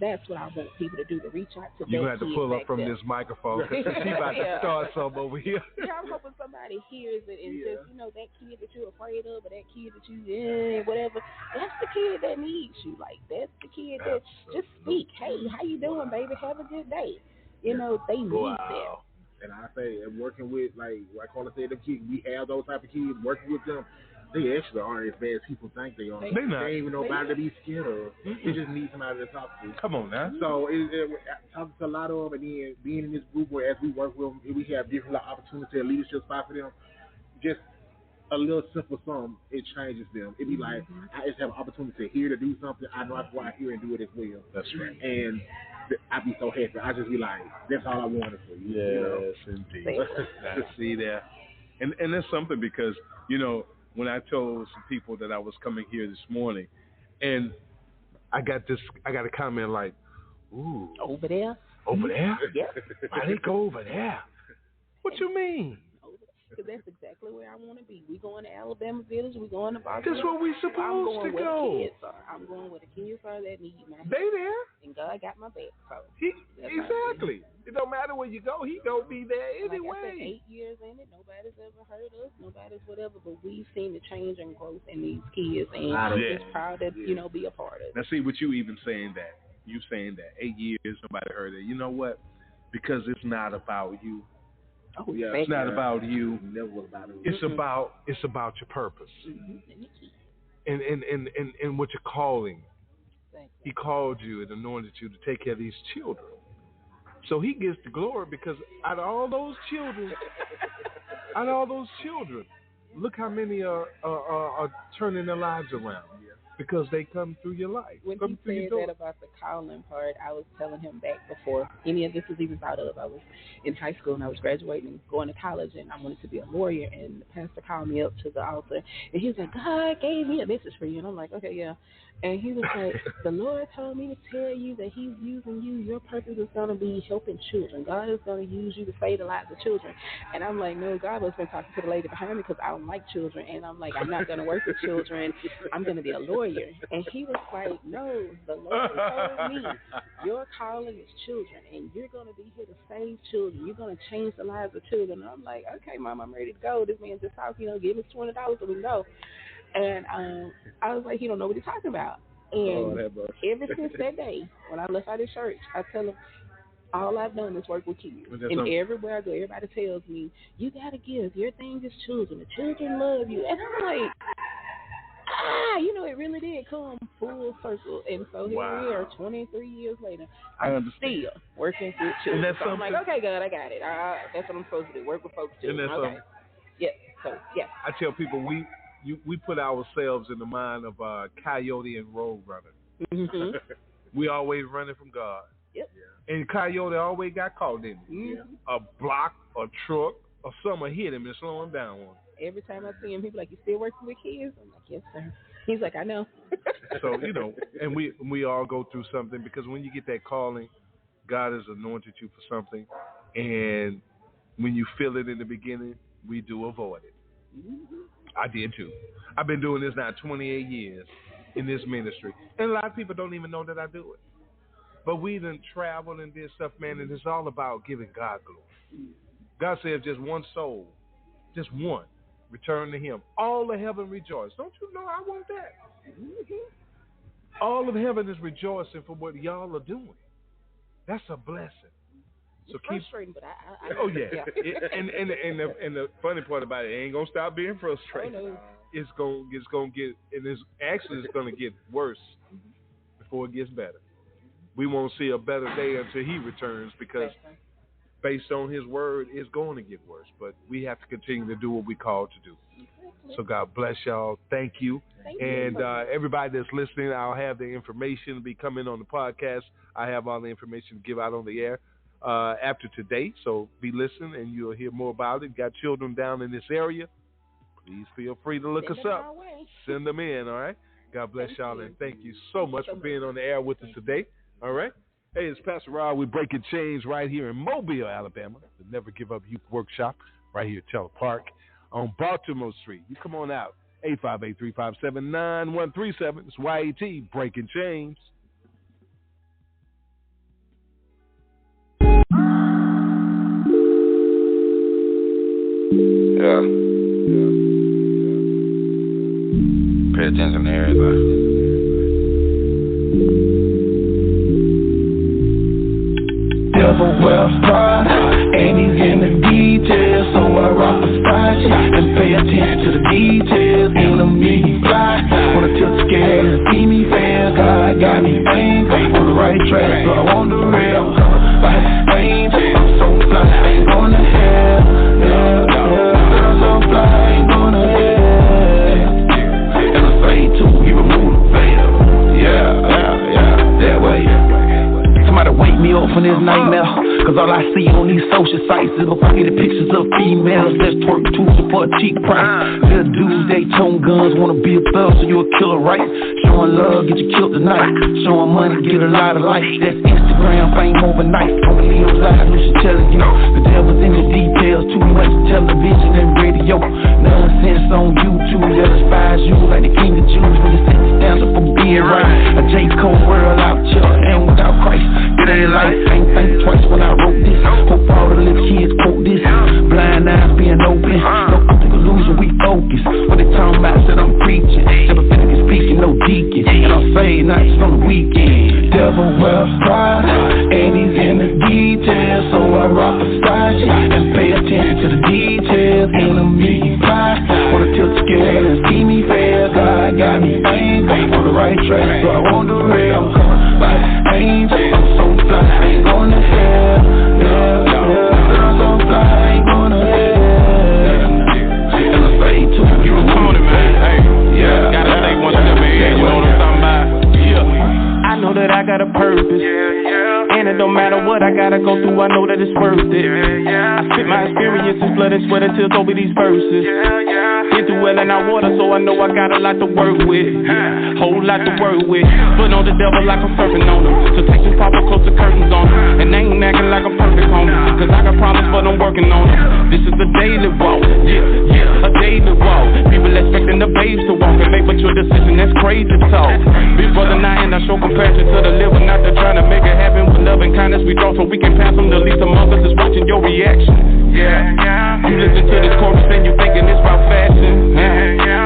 that's what I want people to do, to reach out to. You have to pull up from this microphone because she's about to start something over here. I'm hoping somebody hears it and just, that kid that you're afraid of, or that kid that you, whatever, that's the kid that needs you. Like, that's the kid that just speak. Hey, how you doing, baby? Have a good day. They need that. And I say, working with, like Carla said, the kids, we have those type of kids, working with them, they actually aren't as bad as people think they are. They ain't even nobody to be scared of. They just need somebody to talk to. Come on now. So talking to a lot of them, and then being in this group where as we work with them, we have different opportunities at leadership spot for them. Just a little simple something, it changes them. It be like, I just have an opportunity to hear to do something. I know I can go out here and do it as well. That's right. And I'd be so happy. I just be like, that's all I wanted for you. Yes, indeed. I see that. And that's something because, when I told some people that I was coming here this morning, and I got a comment like, ooh. Over there? Over there? Yeah. Why they go over there? What you mean? Because that's exactly where I want to be. We going to Alabama Village. We going to Boston. That's where we supposed to go. I'm going where the kids are that need my help. They there. And God got my back. So exactly. It don't matter where you go. He gonna be there anyway. Like I said, 8 years in it, nobody's ever heard us. Nobody's whatever. But we've seen the change and growth in these kids, and I'm just proud to be a part of it. Now see what you even saying that. You saying that 8 years nobody heard it. You know what? Because it's not about you. Oh, yeah. It's not about you. Never was about it. It's about your purpose. And what you're calling. He called you and anointed you to take care of these children. So he gets the glory because out of all those children, look how many are turning their lives around because they come through your life. When he said that about the calling part, I was telling him back before any of this was even thought of. I was in high school and I was graduating and going to college, and I wanted to be a lawyer. And the pastor called me up to the altar, and he was like, God gave me a message for you. And I'm like, okay, yeah. And he was like, the Lord told me to tell you that he's using you. Your purpose is going to be helping children. God is going to use you to save the lives of children. And I'm like, no, God has been talking to the lady behind me because I don't like children. And I'm like, I'm not going to work with children. I'm going to be a lawyer. And he was like, no, the Lord told me your calling is children, and you're going to be here to save children. You're going to change the lives of children. And I'm like, okay, Mom, I'm ready to go. This man just talked, give me $20 so we can go. And I was like, he don't know what he's talking about. And ever since that day, when I left out of church, I tell him, all I've done is work with kids. And everywhere I go, everybody tells me, you got to give. Your thing is children. The children love you. And I'm like, it really did come full circle. And so here we are 23 years later. I'm still working with children. So I'm like, okay, God, I got it. That's what I'm supposed to do, work with folks' children. Okay. Yeah. So, yeah. I tell people we put ourselves in the mind of Coyote and Roadrunner. Mm-hmm. We always running from God. Yep. Yeah. And Coyote always got caught, didn't he? Mm-hmm. A block, a truck, or something hit him and slow him down one. Every time I see him, people like, you still working with kids? I'm like, yes, sir. He's like, I know. So, and we all go through something, because when you get that calling, God has anointed you for something. And when you feel it in the beginning, we do avoid it. Mm-hmm. I did too. I've been doing this now 28 years in this ministry. And a lot of people don't even know that I do it. But we done traveled and did stuff, man, and it's all about giving God glory. God said just one soul, just one, return to him. All of heaven rejoice. Don't you know I want that? Mm-hmm. All of heaven is rejoicing for what y'all are doing. That's a blessing. So it's frustrating, but I oh yeah. And the funny part about it ain't gonna stop being frustrating. Oh, no. It's gonna get, and it's gonna get worse before it gets better. We won't see a better day until he returns, because based on his word, it's going to get worse. But we have to continue to do what we called to do. So God bless y'all. Thank you. And everybody that's listening, I'll have the information to be coming on the podcast. I have all the information to give out on the air after today. So be listening, and you'll hear more about it. Got children down in this area, please feel free to look us up. Send them in, all right? God bless y'all, and thank you so much for being on the air with us today. All right? Hey, it's Pastor Rod. We're breaking chains right here in Mobile, Alabama. The Never Give Up Youth Workshop right here at Teller Park on Baltimore Street. You come on out. 858-357-9137. It's YAT, Breaking Chains. Yeah. Pay attention to everything. Devil wears pride, and he's in the details. So I rock the spot and pay attention to the details. In a million fly, wanna tilt the scale and see me fail. God got me fame, on the right track, so I want the rail. By fame, I'm so fly, ain't gonna hell. Yeah, I'm so fly, ain't gonna hell. And I say too, he removed the veil. Yeah, that way. Somebody wake me up from this nightmare, cause all I see on these social sites is a bucket of pictures of females that's twerk tools for a cheap price. Little dudes, they tone guns, wanna be a thug, so you a killer, right? Showing love, get you killed tonight. Showing money, get a lot of likes. That's Instagram fame overnight. On the Leo's live, no shit telling you. The devil's in the details, too much television and radio. Nonsense on YouTube, they'll despise you like the king of Jews when you sit stand up for being right. A J. Cole world out here, and without Christ, it ain't life. Ain't think twice when I wrote this. Hope all the little kids quote this. Blind eyes being open, no optical illusion, we focus. What they talking about, said I'm preaching. Never finna speaking, no deacon. And I'm saying not just on the weekend. Devil wears pride, and he's in the details. So I rock the spot and pay attention to the details. In a million fly, wanna tilt the scale and see me fail. God got me fame, on the right track, so I want the rail. I'm coming by aim, I'm so fly, I ain't gonna hell. Yeah, I'm so fly, I ain't gonna hell. And I say too I got a purpose. And it don't matter what I gotta go through, I know that it's worth it. I spit my experiences, blood and sweat and tears over these verses. Been through hell and I water, so I know I got a lot to work with. Whole lot to work with. But on the devil like I'm surfing on them. So take some proper close the curtains on them. And they ain't acting like I'm perfect on them. Cause I got problems, but I'm working on them. This is a daily walk, a daily walk. People expecting the babes to walk and make mature decisions, that's crazy talk. Big brother now and I show compassion to the liver, not to trying to make it happen. With love and kindness we draw so we can pass them. The least among us is watching your reaction. You listen to this chorus and you thinking it's about fashion.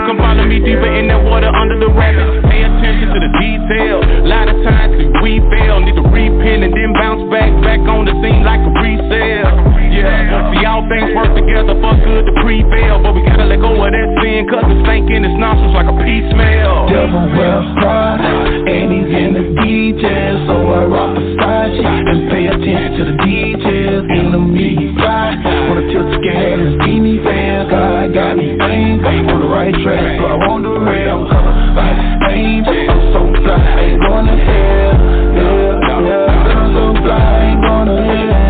Come follow me deeper in that water under the rapids. Pay attention to the detail. A lot of times we fail, need to repent and then bounce back on the scene like a resale. See all things work together for good to prevail, but we gotta let go of that sin, cause it's stinking its nostrils like a pea smell. Devil wears Prada, and he's in the details, so I rock Versace and pay attention to the details. In the me fly, wanna tilt the scale and see me fail. God got me aimed on the right track, so I on the rail. Like fame, I'm so fly, ain't gonna hell. I'm so fly, ain't gonna hell.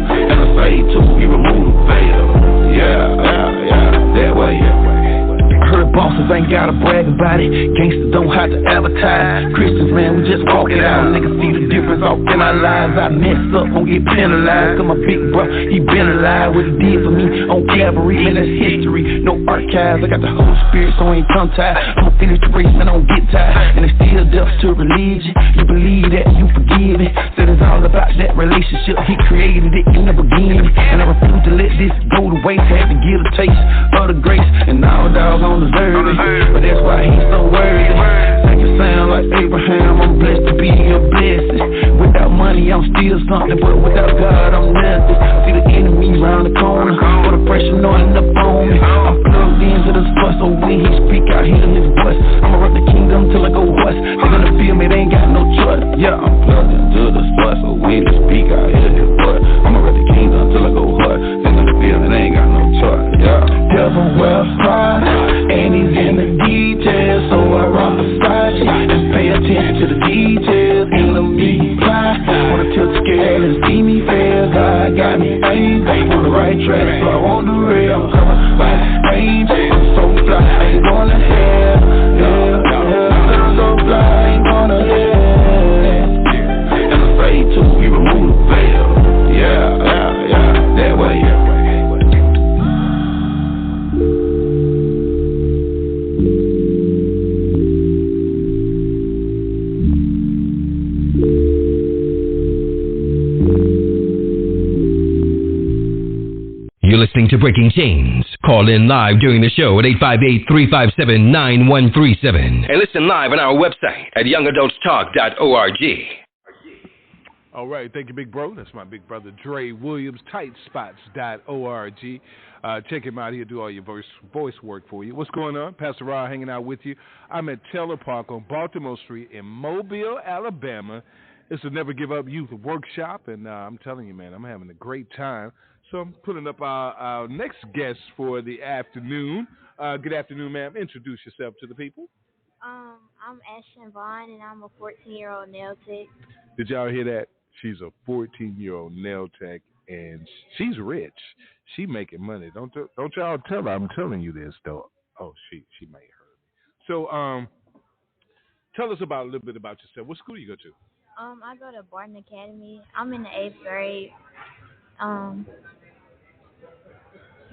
And I say to you, remove the veil. That way. I heard bosses ain't gotta brag about it. Gangsters don't have to advertise. Christians, man, we just walk it out. Niggas see the difference off in our lives. I mess up, won't get penalized. Cause my big bro, he been alive. What he did for me on Calvary, man, that's history. No archives, I got the Holy Spirit, so I ain't tongue-tied. I'ma finish the race, man, I don't get tired. And it's still death to religion. You believe that, you forgive it. Said it's all about that relationship. He created it, you never begin. And I refuse to let this go to waste. Had to give a taste of the grace. And all dogs don't deserve it, but that's why he's so worthy. I can sound like Abraham, I'm blessed to be a blessing. Without money, I'm still something, but without God, I'm nothing. See the enemy round the corner, for the pressure knowing up on me. I'm plugged into the source, so when he speak, I hear his voice. I'ma run the kingdom till I go west. They gonna feel me, they ain't got no choice. I'm plugged into the source, so when he speak, I hear his voice. I'ma run the kingdom till I go west. They gonna feel me, they ain't got no choice. Devil wears Prada, and he's in the details, so I rock Versace and pay attention to the details. In the me fly, wanna tilt the scale and see me fail. God got me aimed on the right track, so I on the rail. I'm coming by range, I'm so fly, ain't gonna hell. I'm so fly, ain't gonna hell. And I say to you, remove the veil. That way. You're listening to Breaking Chains. Call in live during the show at 858-357-9137. And listen live on our website at youngadultstalk.org. All right, thank you, big bro. That's my big brother, Dre Williams, tightspots.org. Check him out. He'll do all your voice work for you. What's going on? Pastor Ra hanging out with you. I'm at Taylor Park on Baltimore Street in Mobile, Alabama. It's a Never Give Up Youth Workshop, and I'm telling you, man, I'm having a great time. So I'm putting up our next guest for the afternoon. Good afternoon, ma'am. Introduce yourself to the people. I'm Ashton Vaughn, and I'm a 14-year-old nail tech. Did y'all hear that? She's a 14-year-old nail tech, and she's rich. She making money. Don't y'all tell her I'm telling you this, though. Oh, she may hurt me. So tell us a little bit about yourself. What school do you go to? I go to Barton Academy. I'm in the 8th grade.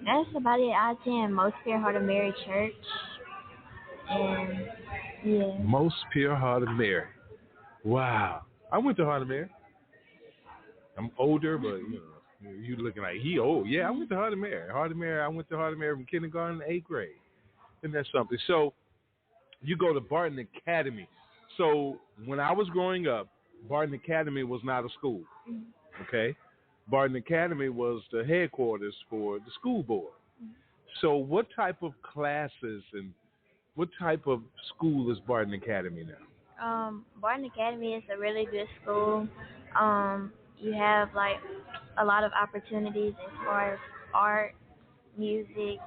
That's about it. I attend Most Pure Heart of Mary Church. And, yeah. Most Pure Heart of Mary. Wow. I went to Heart of Mary. I'm older, but, you looking like he old. Yeah, I went to Heart of Mary. I went to Heart of Mary from kindergarten to 8th grade. Isn't that something? So, you go to Barton Academy. So, when I was growing up, Barton Academy was not a school. Okay? Barton Academy was the headquarters for the school board. So what type of classes and what type of school is Barton Academy now? Barton Academy is a really good school. You have like a lot of opportunities as far as art, music.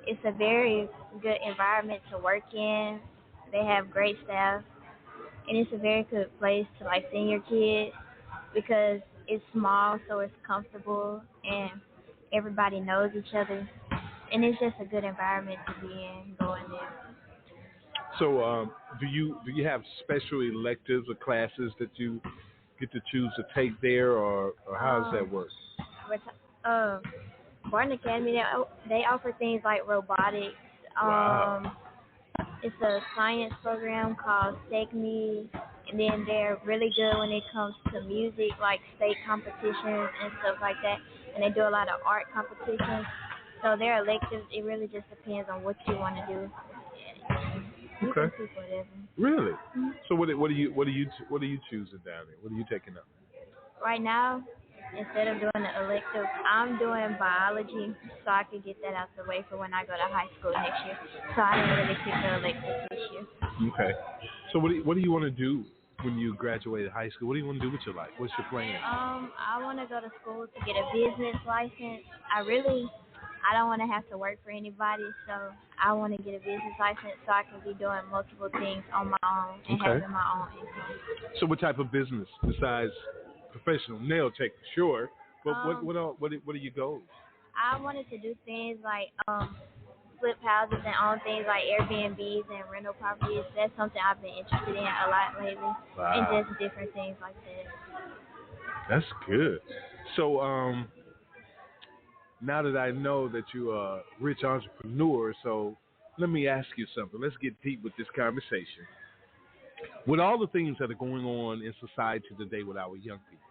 It's a very good environment to work in. They have great staff. and it's a very good place to like send your kids because it's small, so it's comfortable, and everybody knows each other, and it's just a good environment to be in going there. So, do you have special electives or classes that you get to choose to take there, or how does that work? Barton Academy, they offer things like robotics. Wow. It's a science program called STECME, and then they're really good when it comes to music, like state competitions and stuff like that. And they do a lot of art competitions. So their electives, it really just depends on what you want to do. You can pick whatever. Really? Mm-hmm. So what are you choosing down there? What are you taking up? Right now, instead of doing the elective, I'm doing biology so I can get that out the way for when I go to high school next year. So I didn't really pick the elective this year. Okay. So what do you want to do when you graduate high school? What do you want to do with your life? What's your plan? I want to go to school to get a business license. I don't want to have to work for anybody, so I want to get a business license so I can be doing multiple things on my own and having my own income. So what type of business besides professional nail tech, sure, but what are your goals? I wanted to do things like flip houses and own things like Airbnbs and rental properties. That's something I've been interested in a lot lately. Wow. And just different things like that. That's good. So now that I know that you're a rich entrepreneur, so let me ask you something. Let's get deep with this conversation. With all the things that are going on in society today with our young people,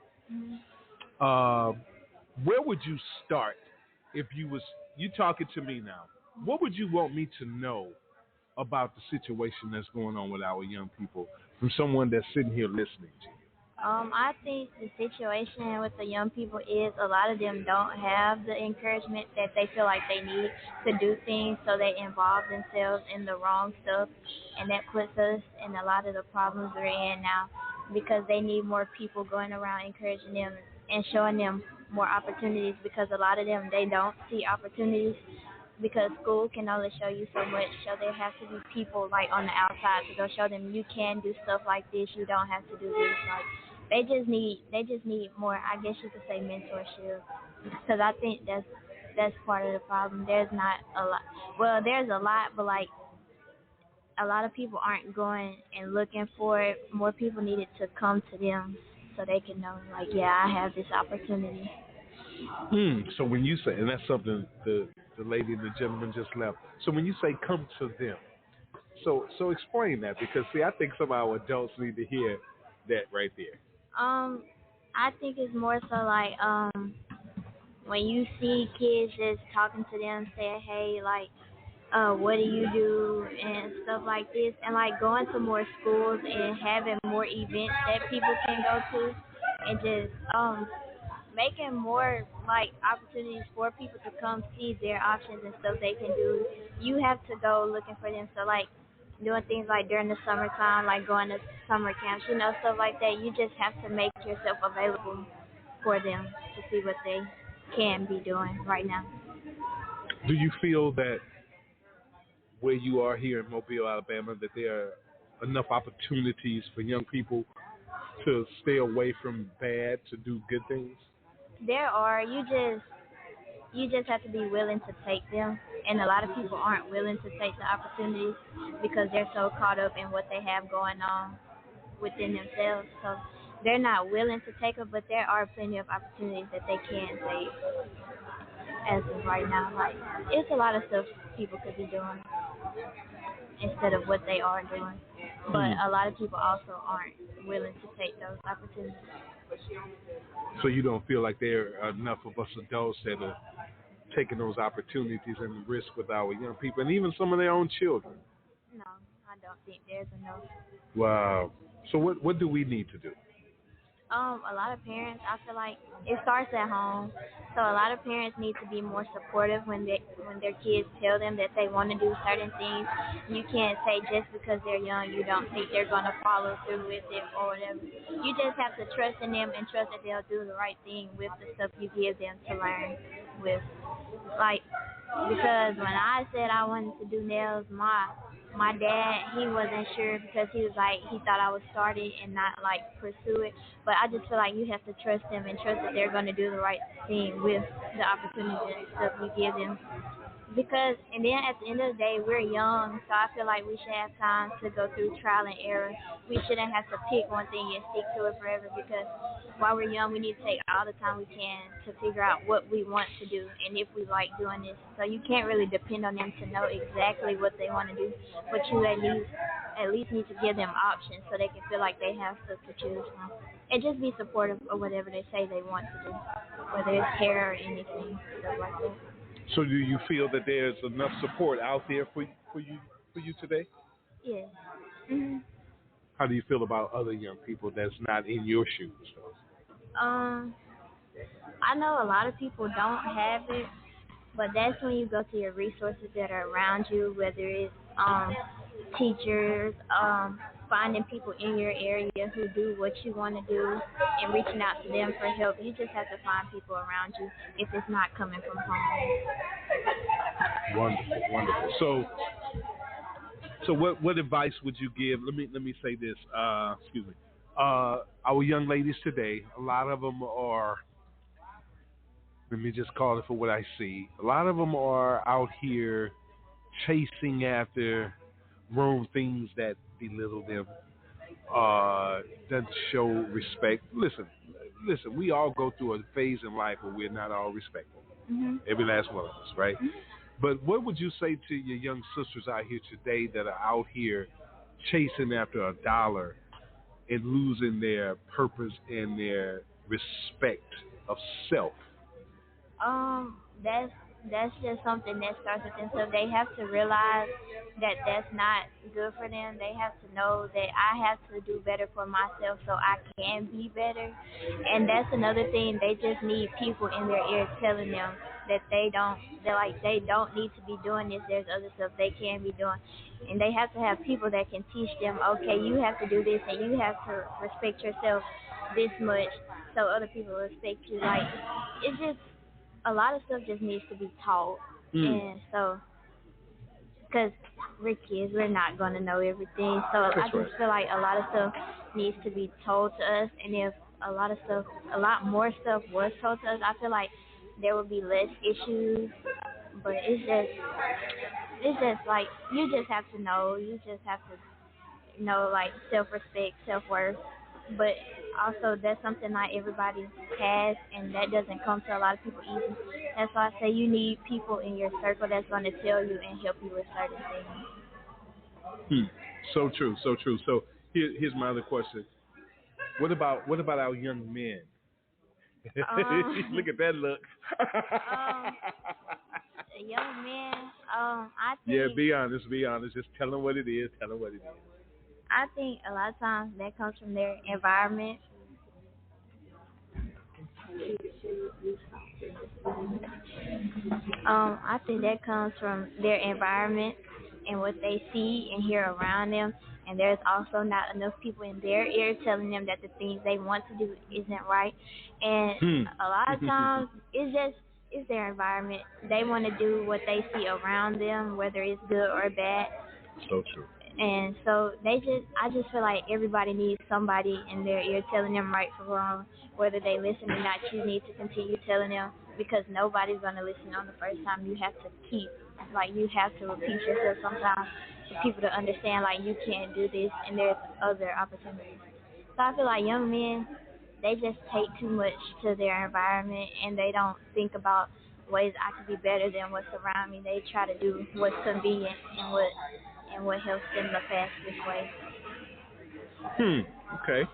where would you start if you talking to me now? What would you want me to know about the situation that's going on with our young people from someone that's sitting here listening to you? I think the situation with the young people is a lot of them don't have the encouragement that they feel like they need to do things, so they involve themselves in the wrong stuff, and that puts us in a lot of the problems we're in now because they need more people going around encouraging them and showing them more opportunities because a lot of them, they don't see opportunities because school can only show you so much, so there has to be people like on the outside to go show them you can do stuff like this, you don't have to do this. Like they just need more, I guess you could say, mentorship, because I think that's part of the problem. There's not a lot. Well, there's a lot, but like a lot of people aren't going and looking for it. More people needed to come to them so they can know, like, yeah, I have this opportunity. So when you say, and that's something the lady and the gentleman just left. So when you say come to them, so explain that, because see, I think some of our adults need to hear that right there. I think it's more so like when you see kids just talking to them, saying, hey, like, what do you do and stuff like this, and like going to more schools and having more events that people can go to, and just making more like opportunities for people to come see their options and stuff they can do. You have to go looking for them. So like doing things like during the summertime, like going to summer camps, stuff like that. You just have to make yourself available for them to see what they can be doing right now. Do you feel that where you are here in Mobile, Alabama, that there are enough opportunities for young people to stay away from bad to do good things? There are. You just have to be willing to take them, and a lot of people aren't willing to take the opportunities because they're so caught up in what they have going on within themselves. So they're not willing to take them, but there are plenty of opportunities that they can take as of right now. Like, it's a lot of stuff people could be doing instead of what they are doing, but a lot of people also aren't willing to take those opportunities. So you don't feel like there are enough of us adults that are taking those opportunities and risk with our young people and even some of their own children? No, I don't think there's enough. Wow. So what do we need to do? A lot of parents, I feel like it starts at home. So a lot of parents need to be more supportive when their kids tell them that they want to do certain things. You can't say just because they're young you don't think they're going to follow through with it or whatever. You just have to trust in them and trust that they'll do the right thing with the stuff you give them to learn with. Like, because when I said I wanted to do nails, my my dad, he wasn't sure because he was like, he thought I would start it and not like pursue it. But I just feel like you have to trust them and trust that they're going to do the right thing with the opportunity and stuff you give them. Because, and then at the end of the day, we're young, so I feel like we should have time to go through trial and error. We shouldn't have to pick one thing and stick to it forever, because while we're young, we need to take all the time we can to figure out what we want to do and if we like doing this. So you can't really depend on them to know exactly what they want to do, but you at least need to give them options so they can feel like they have stuff to choose from. And just be supportive of whatever they say they want to do, whether it's hair or anything, stuff like that. So do you feel that there's enough support out there for you today? Yeah. Mm-hmm. How do you feel about other young people that's not in your shoes? I know a lot of people don't have it, but that's when you go to your resources that are around you, whether it's teachers, finding people in your area who do what you want to do and reaching out to them for help. You just have to find people around you if it's not coming from home. Wonderful, wonderful. So what advice would you give? Let me say this. Excuse me. Our young ladies today, a lot of them are. Let me just call it for what I see. A lot of them are out here chasing after wrong things that belittle them, doesn't show respect. Listen, we all go through a phase in life where we're not all respectful. Mm-hmm. Every last one of us, right? Mm-hmm. But what would you say to your young sisters out here today that are out here chasing after a dollar and losing their purpose and their respect of self? That's just something that starts with them. So they have to realize that that's not good for them. They have to know that I have to do better for myself so I can be better. And that's another thing. They just need people in their ear telling them that they don't need to be doing this. There's other stuff they can be doing. And they have to have people that can teach them, okay, you have to do this and you have to respect yourself this much so other people respect you. Like, it's just, a lot of stuff just needs to be taught. And so, because we're kids, we're not going to know everything. So I just feel like a lot of stuff needs to be told to us. And if a lot more stuff was told to us, I feel like there would be less issues. But it's just like, you just have to know. You just have to know, like, self-respect, self-worth. But also, that's something not everybody has, and that doesn't come to a lot of people easy. That's why I say you need people in your circle that's going to tell you and help you with certain things. So true. So here's my other question. What about our young men? Look at that look. Young men, I think... Yeah, be honest. Just tell them what it is. I think a lot of times that comes from their environment. I think that comes from their environment and what they see and hear around them. And there's also not enough people in their ear telling them that the things they want to do isn't right. And a lot of times it's their environment. They want to do what they see around them, whether it's good or bad. So true. And so I just feel like everybody needs somebody in their ear telling them right from wrong, whether they listen or not. You need to continue telling them, because nobody's going to listen on the first time. You have to you have to repeat yourself sometimes for people to understand, like, you can't do this and there's other opportunities. So I feel like young men, they just take too much to their environment and they don't think about ways I could be better than what's around me. They try to do what's convenient and what helps them the fastest way. Okay.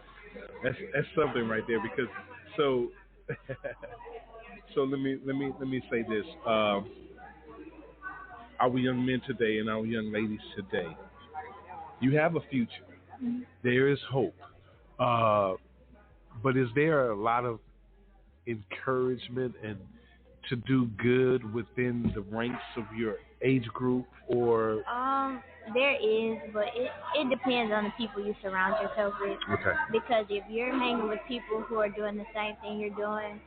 That's something right there, because so let me say this. Our young men today and our young ladies today, you have a future. Mm-hmm. There is hope. But is there a lot of encouragement and to do good within the ranks of your age group, or? There is, but it depends on the people you surround yourself with. Okay. Because if you're hanging with people who are doing the same thing you're doing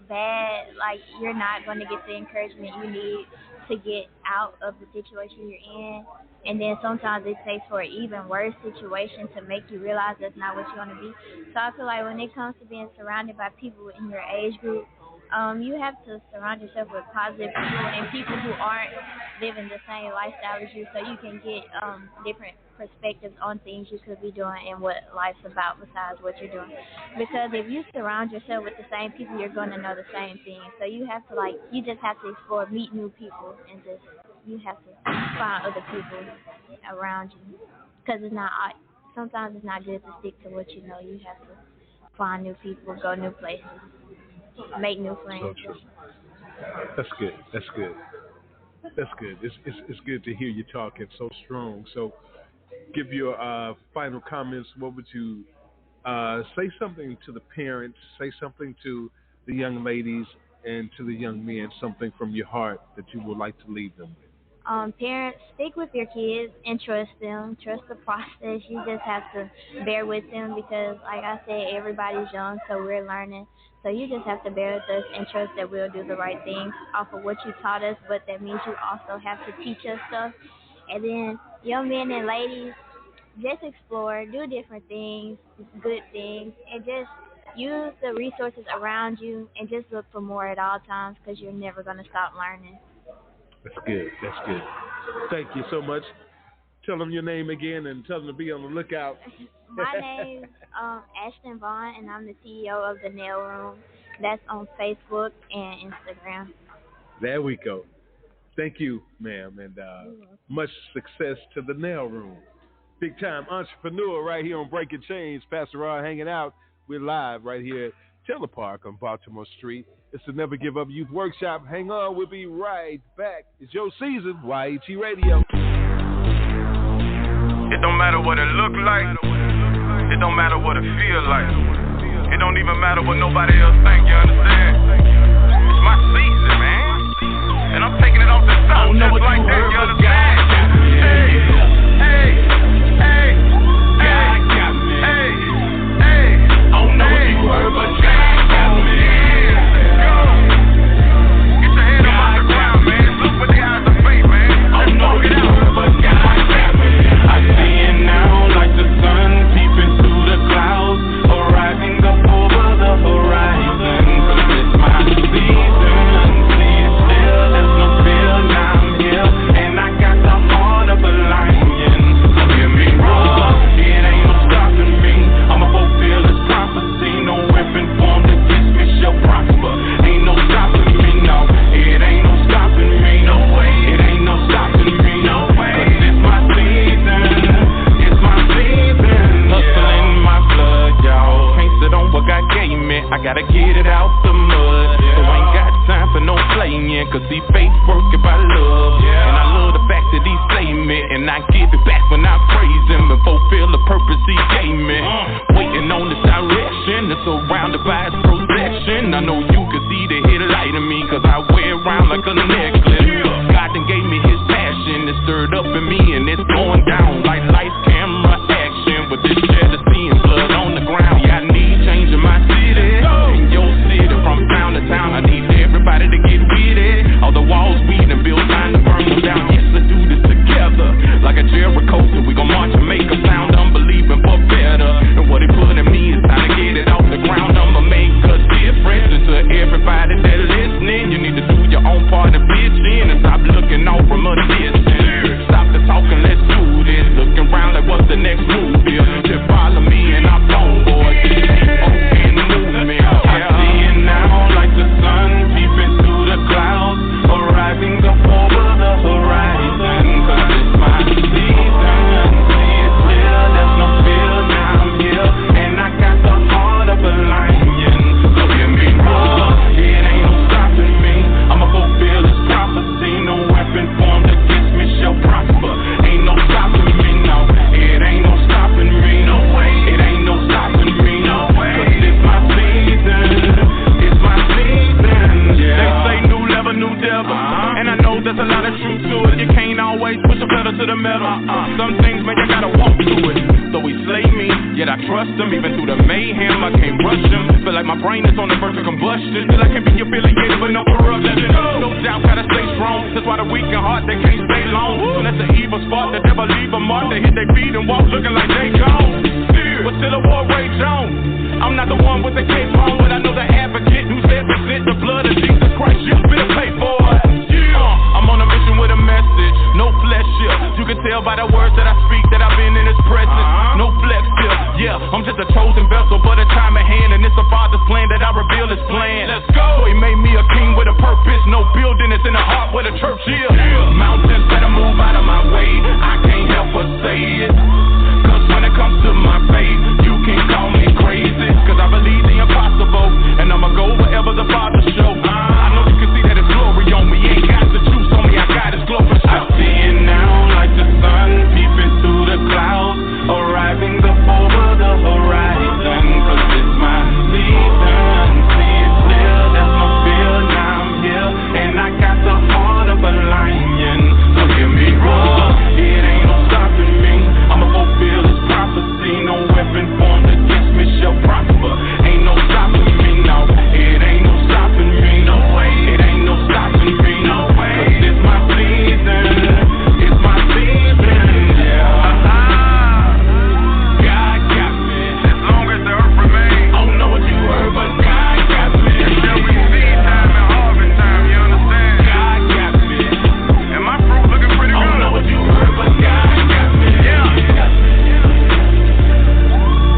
bad, like, you're not going to get the encouragement you need to get out of the situation you're in. And then sometimes it takes for an even worse situation to make you realize that's not what you want to be. So I feel like when it comes to being surrounded by people in your age group, you have to surround yourself with positive people and people who aren't living the same lifestyle as you, so you can get different perspectives on things you could be doing and what life's about besides what you're doing. Because if you surround yourself with the same people, you're going to know the same thing. So you have to you just have to explore, meet new people, and you have to find other people around you. Because sometimes it's not good to stick to what you know. You have to find new people, go new places, make new friends. So true. That's good. It's good to hear you talking so strong. So give your final comments. What would you say something to the parents, say something to the young ladies and to the young men, something from your heart that you would like to leave them with? Parents, stick with your kids and trust them. Trust the process. You just have to bear with them because, like I said, everybody's young, so we're learning. So you just have to bear with us and trust that we'll do the right things off of what you taught us, but that means you also have to teach us stuff. And then young men and ladies, just explore, do different things, good things, and just use the resources around you and just look for more at all times because you're never going to stop learning. That's good. Thank you so much. Tell them your name again and tell them to be on the lookout. My name's Ashton Vaughn, and I'm the CEO of The Nail Room. That's on Facebook and Instagram. There we go. Thank you, ma'am, and much success to The Nail Room. Big time entrepreneur right here on Breaking Chains. Pastor Rod hanging out. We're live right here at Taylor Park on Baltimore Street. It's the Never Give Up Youth Workshop. Hang on, we'll be right back. It's your season, YAT Radio. It don't matter what it look like. It don't matter what it feel like. It don't even matter what nobody else think, you understand? It's my season, man. And I'm taking it off the top just like that, you understand? Hey. I don't know what you heard, but God got me. Go. Get your head up off the ground, man. Look with the eyes of faith, man. I don't know what you heard, but God got me. I see it now like the sun peeping through the clouds, arriving up over the horizon. It's my season. See it still, there's no fear, now I'm here, and I got the heart of a lion. So hear me roar, it ain't no stopping me. I'ma fulfill this prophecy. No weapon formed against me shall prosper. Ain't no stopping me, no. It ain't no stopping me, no way. It ain't no stopping me, no way. 'Cause it's my season. It's my season. Hustle in my blood, y'all. Can't sit on what God gave me. I gotta get it out the mud. So I ain't got time for no playing. 'Cause see faith work if I love. And I love the fact that He saved me. And I give it back when I praise Him and fulfill the purpose He gave me. Waiting on His direction. It's surrounded by His protection. I know you can see the headlight in me. 'Cause I wear around like a necklace. God done gave me His passion. It's stirred up in me and it's going down like lights, camera, action. With this jealousy and blood on the ground. Yeah, I need change in my city. In your city, from town to town. I need everybody to get with it. All the walls we done built, time to burn them down. Yes, let's do this together. Like a Jericho, so we gon' march and make a sound. Unbelieving for better. And what He put in me is time to get it off the ground. I'ma make a difference into yet I trust them. Even through the mayhem, I can't rush them. Feel like my brain is on the verge of combustion. Still I can't be affiliated with no corruption. No doubt, gotta stay strong. That's why the weak and heart, they can't stay long. When that's the evil spot, the devil leave a mark. They hit their feet and walk looking like they gone. But still a war rage on. I'm not the one with the cape on, but I know the advocate who said present the blood of Jesus Christ. You've been paid for it. I'm on a mission with a message, no flesh here. You can tell by the words that I speak that I've been in His presence. No flex here, yeah. I'm just a chosen vessel, but a time at hand, and it's the Father's plan that I reveal His plan. Let's go. He made me a king with a purpose. No building is in the heart where the church is. Mountains better move out of my way. I can't help but say it. Cause when it comes to my faith, you can call me crazy. Cause I believe the impossible, and I'ma go wherever the Father show. I know you can see that His glory on me. Ain't got the juice on me, I got His glory. I see it now like the sun peeping through the clouds, arriving up over the horizon. Cause it's my season. See it clear, there's no fear, now I'm here. And I got the heart of a lion. So hear me roar, it ain't no stopping me. I'ma fulfill His prophecy. No weapon formed against me shall prosper. Ain't no stopping me, no. It ain't no stopping me, no way. It ain't no stopping me, no way. Cause it's my season. It's my season, yeah. God got me. As long as the earth remains. I don't know what you heard, but God got me. Until we see time and harvest time, you understand? God got me. And my fruit looking pretty good. I don't know what you heard, but God got me. Yeah.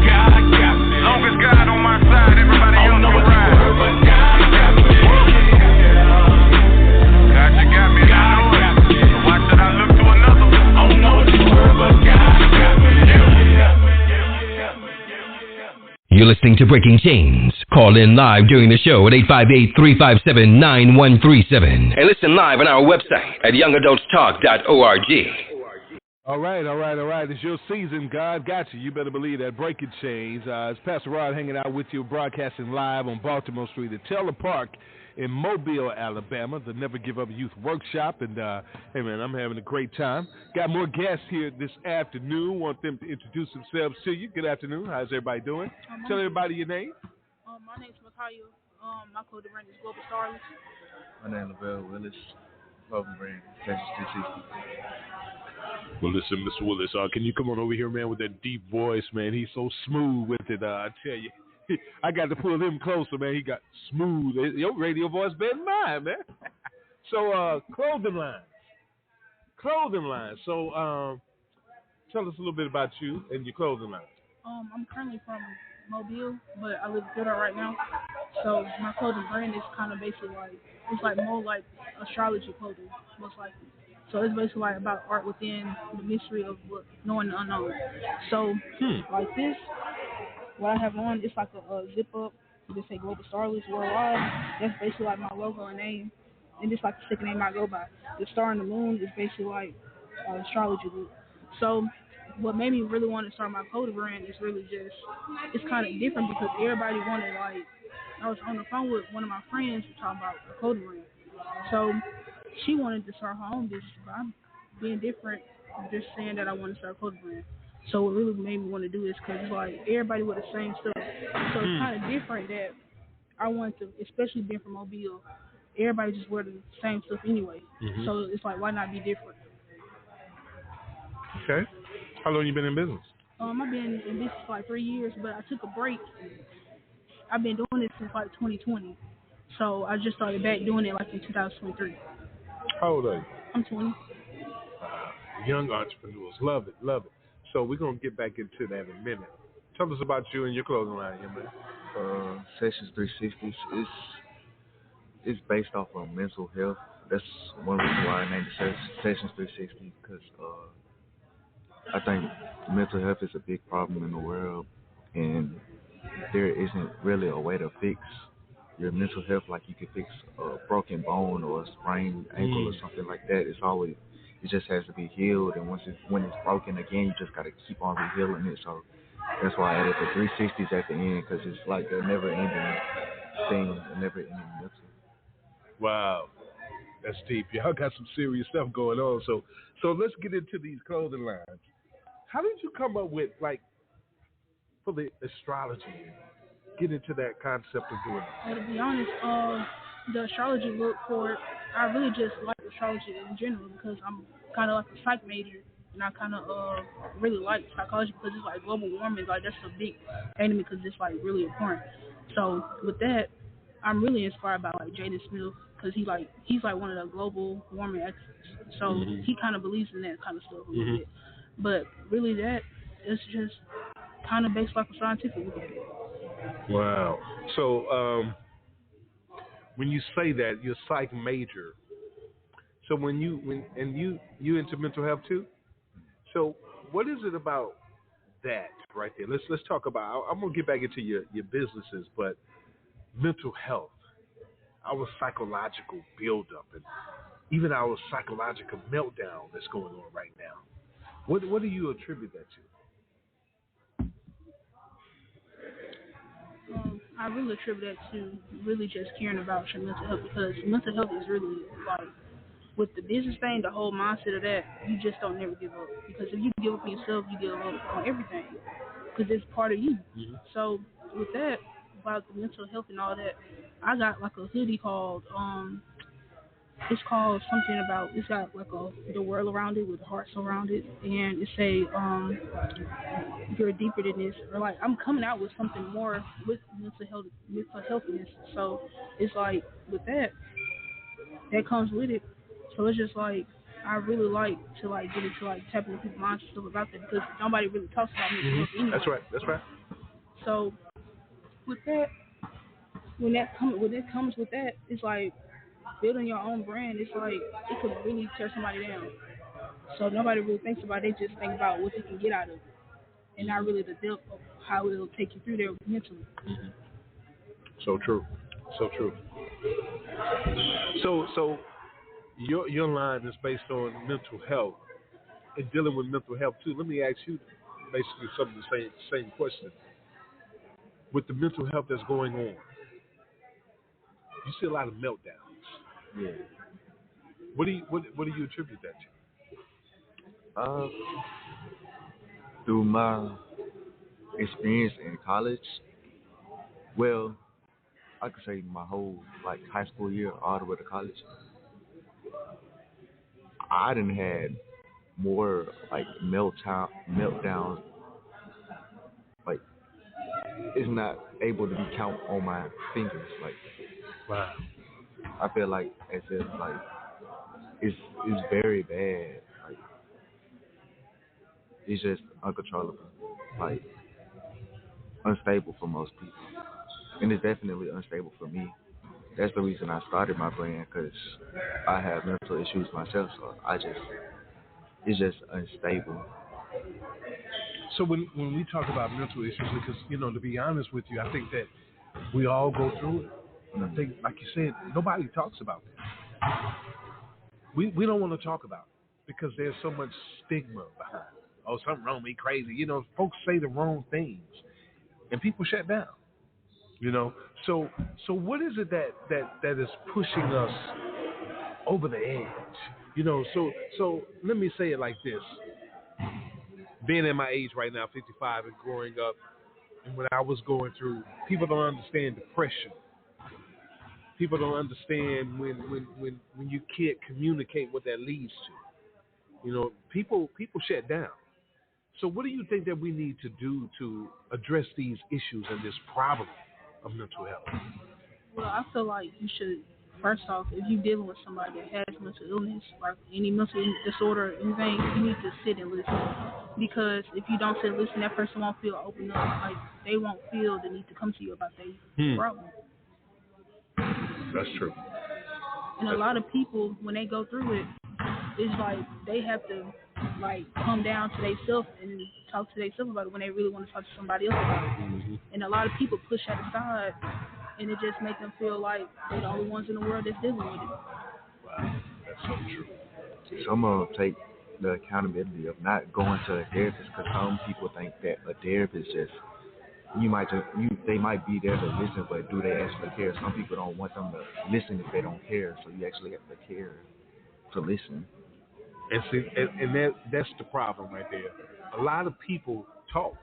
God got me. As long as God on my side, everybody else can ride. But God got me. God, you got me. God got me. So why should I look to another? I don't know what you heard, but God got me. You're listening to Breaking Chains. Call in live during the show at 858-357-9137. And listen live on our website at youngadultstalk.org. All right. It's your season. God got you. You better believe that. Breaking Chains. It's Pastor Rod hanging out with you, broadcasting live on Baltimore Street at Taylor Park in Mobile, Alabama, the Never Give Up Youth Workshop. And, hey, man, I'm having a great time. Got more guests here this afternoon. Want them to introduce themselves to you. Good afternoon. How's everybody doing? Tell everybody your name. My name's Micaiah. My clothing brand is Global Starless. My name is Lavelle Willis. Clothing brand, Texas 360. Well, listen, Mr. Willis, can you come on over here, man, with that deep voice, man? He's so smooth with it, I tell you. I got to pull him closer, man. He got smooth. Your radio voice better than mine, man. So, clothing line. So, tell us a little bit about you and your clothing line. I'm currently from Mobile, but I live in Goodall right now. So, my clothing brand is kind of basically like, it's like more like astrology clothing, most likely. So it's basically like about art within the mystery of knowing the unknown. So, like this, what I have on, it's like a zip up. Just say Global Starless Worldwide. That's basically like my logo and name. And just like the second name I go by. The star and the moon is basically like astrology group. So what made me really want to start my clothing brand is really just, it's kind of different because everybody wanted, like, I was on the phone with one of my friends talking about the clothing brand. So she wanted to start her own business, but I'm being different, just saying that I want to start a clothing brand. So what really made me want to do this because it's like everybody with the same stuff. So it's kind of different that I wanted to, especially being from Mobile, everybody just wear the same stuff anyway. Mm-hmm. So it's like, why not be different? Okay. How long you been in business? I've been in business for like 3 years, but I took a break. I've been doing it since like 2020. So I just started back doing it like in 2023. How old are you? I'm 20. Young entrepreneurs. Love it. So we're going to get back into that in a minute. Tell us about you and your clothing line here, man. Sessions 360. It's based off of mental health. That's one reason why I named it Sessions 360, because I think mental health is a big problem in the world, and there isn't really a way to fix your mental health like you can fix a broken bone or a sprained ankle or something like that. It just has to be healed, and when it's broken again, you just got to keep on rehealing it. So that's why I added the 360s at the end, because it's like a never-ending thing, a never-ending mental. Wow, that's deep. Y'all got some serious stuff going on. So let's get into these clothing lines. How did you come up with, like, for the astrology? Get into that concept of doing it. Well, to be honest, the astrology book for it, I really just like astrology in general because I'm kind of like a psych major, and I kind of really like psychology because it's like global warming, like that's a big thing to me because it's like really important. So with that, I'm really inspired by like Jaden Smith because he's like one of the global warming experts. So he kind of believes in that kind of stuff a little bit. But really, that it's just kind of based like a scientific look at it. Wow. So when you say that you're psych major, so when you into mental health too. So what is it about that right there? Let's talk about. I'm gonna get back into your businesses, but mental health, our psychological buildup, and even our psychological meltdown that's going on right now. What do you attribute that to? I really attribute that to really just caring about your mental health because mental health is really like with the business thing, the whole mindset of that, you just don't never give up because if you give up on yourself, you give up on everything because it's part of you. So with that, about the mental health and all that, I got like a hoodie called it's called something about, it's got like the world around it with hearts around it, and it say you're deeper than this, or like I'm coming out with something more with mental healthiness. So it's like with that comes with it. So it's just like I really like to like get into like tapping into people's minds and stuff about that because nobody really talks about mental health anyway. That's right. So with that, when it comes with that, it's like building your own brand. It's like it could really tear somebody down. So nobody really thinks about it. They just think about what they can get out of it, and not really the depth of how it'll take you through there mentally. So true. So your line is based on mental health and dealing with mental health too. Let me ask you basically some of the same question. With the mental health that's going on, you see a lot of meltdowns. Yeah. What do you attribute that to? Through my experience in college, well, I could say my whole like high school year all the way to college, I done had more like meltdowns. Like it's not able to be counted on my fingers. Like wow. I feel like as if like it's very bad. Like it's just uncontrollable. Like unstable for most people, and it's definitely unstable for me. That's the reason I started my brand because I have mental issues myself. So it's just unstable. So when we talk about mental issues, because to be honest with you, I think that we all go through it. And I think, like you said, nobody talks about this. We don't want to talk about it because there's so much stigma behind it. Oh, something wrong with me, crazy. Folks say the wrong things, and people shut down. So what is it that is pushing us over the edge? So let me say it like this. Being at my age right now, 55, and growing up, and when I was going through, people don't understand depression. People don't understand when you can't communicate what that leads to. People shut down. So what do you think that we need to do to address these issues and this problem of mental health? Well, I feel like you should, first off, if you're dealing with somebody that has mental illness, like any mental disorder or anything, you need to sit and listen. Because if you don't sit and listen, that person won't feel open up. Like, they won't feel the need to come to you about their problem. That's true. And a lot of people, when they go through it, it's like they have to like come down to themselves and talk to themselves about it when they really want to talk to somebody else about it. And a lot of people push that aside, and it just makes them feel like they're the only ones in the world that's dealing with it. Wow, that's so true. So I'm gonna take the accountability of not going to a therapist because some people think that a therapist just they might be there to listen, but do they actually care? Some people don't want them to listen if they don't care, so you actually have to care to listen. And see, and that's the problem right there. A lot of people talk,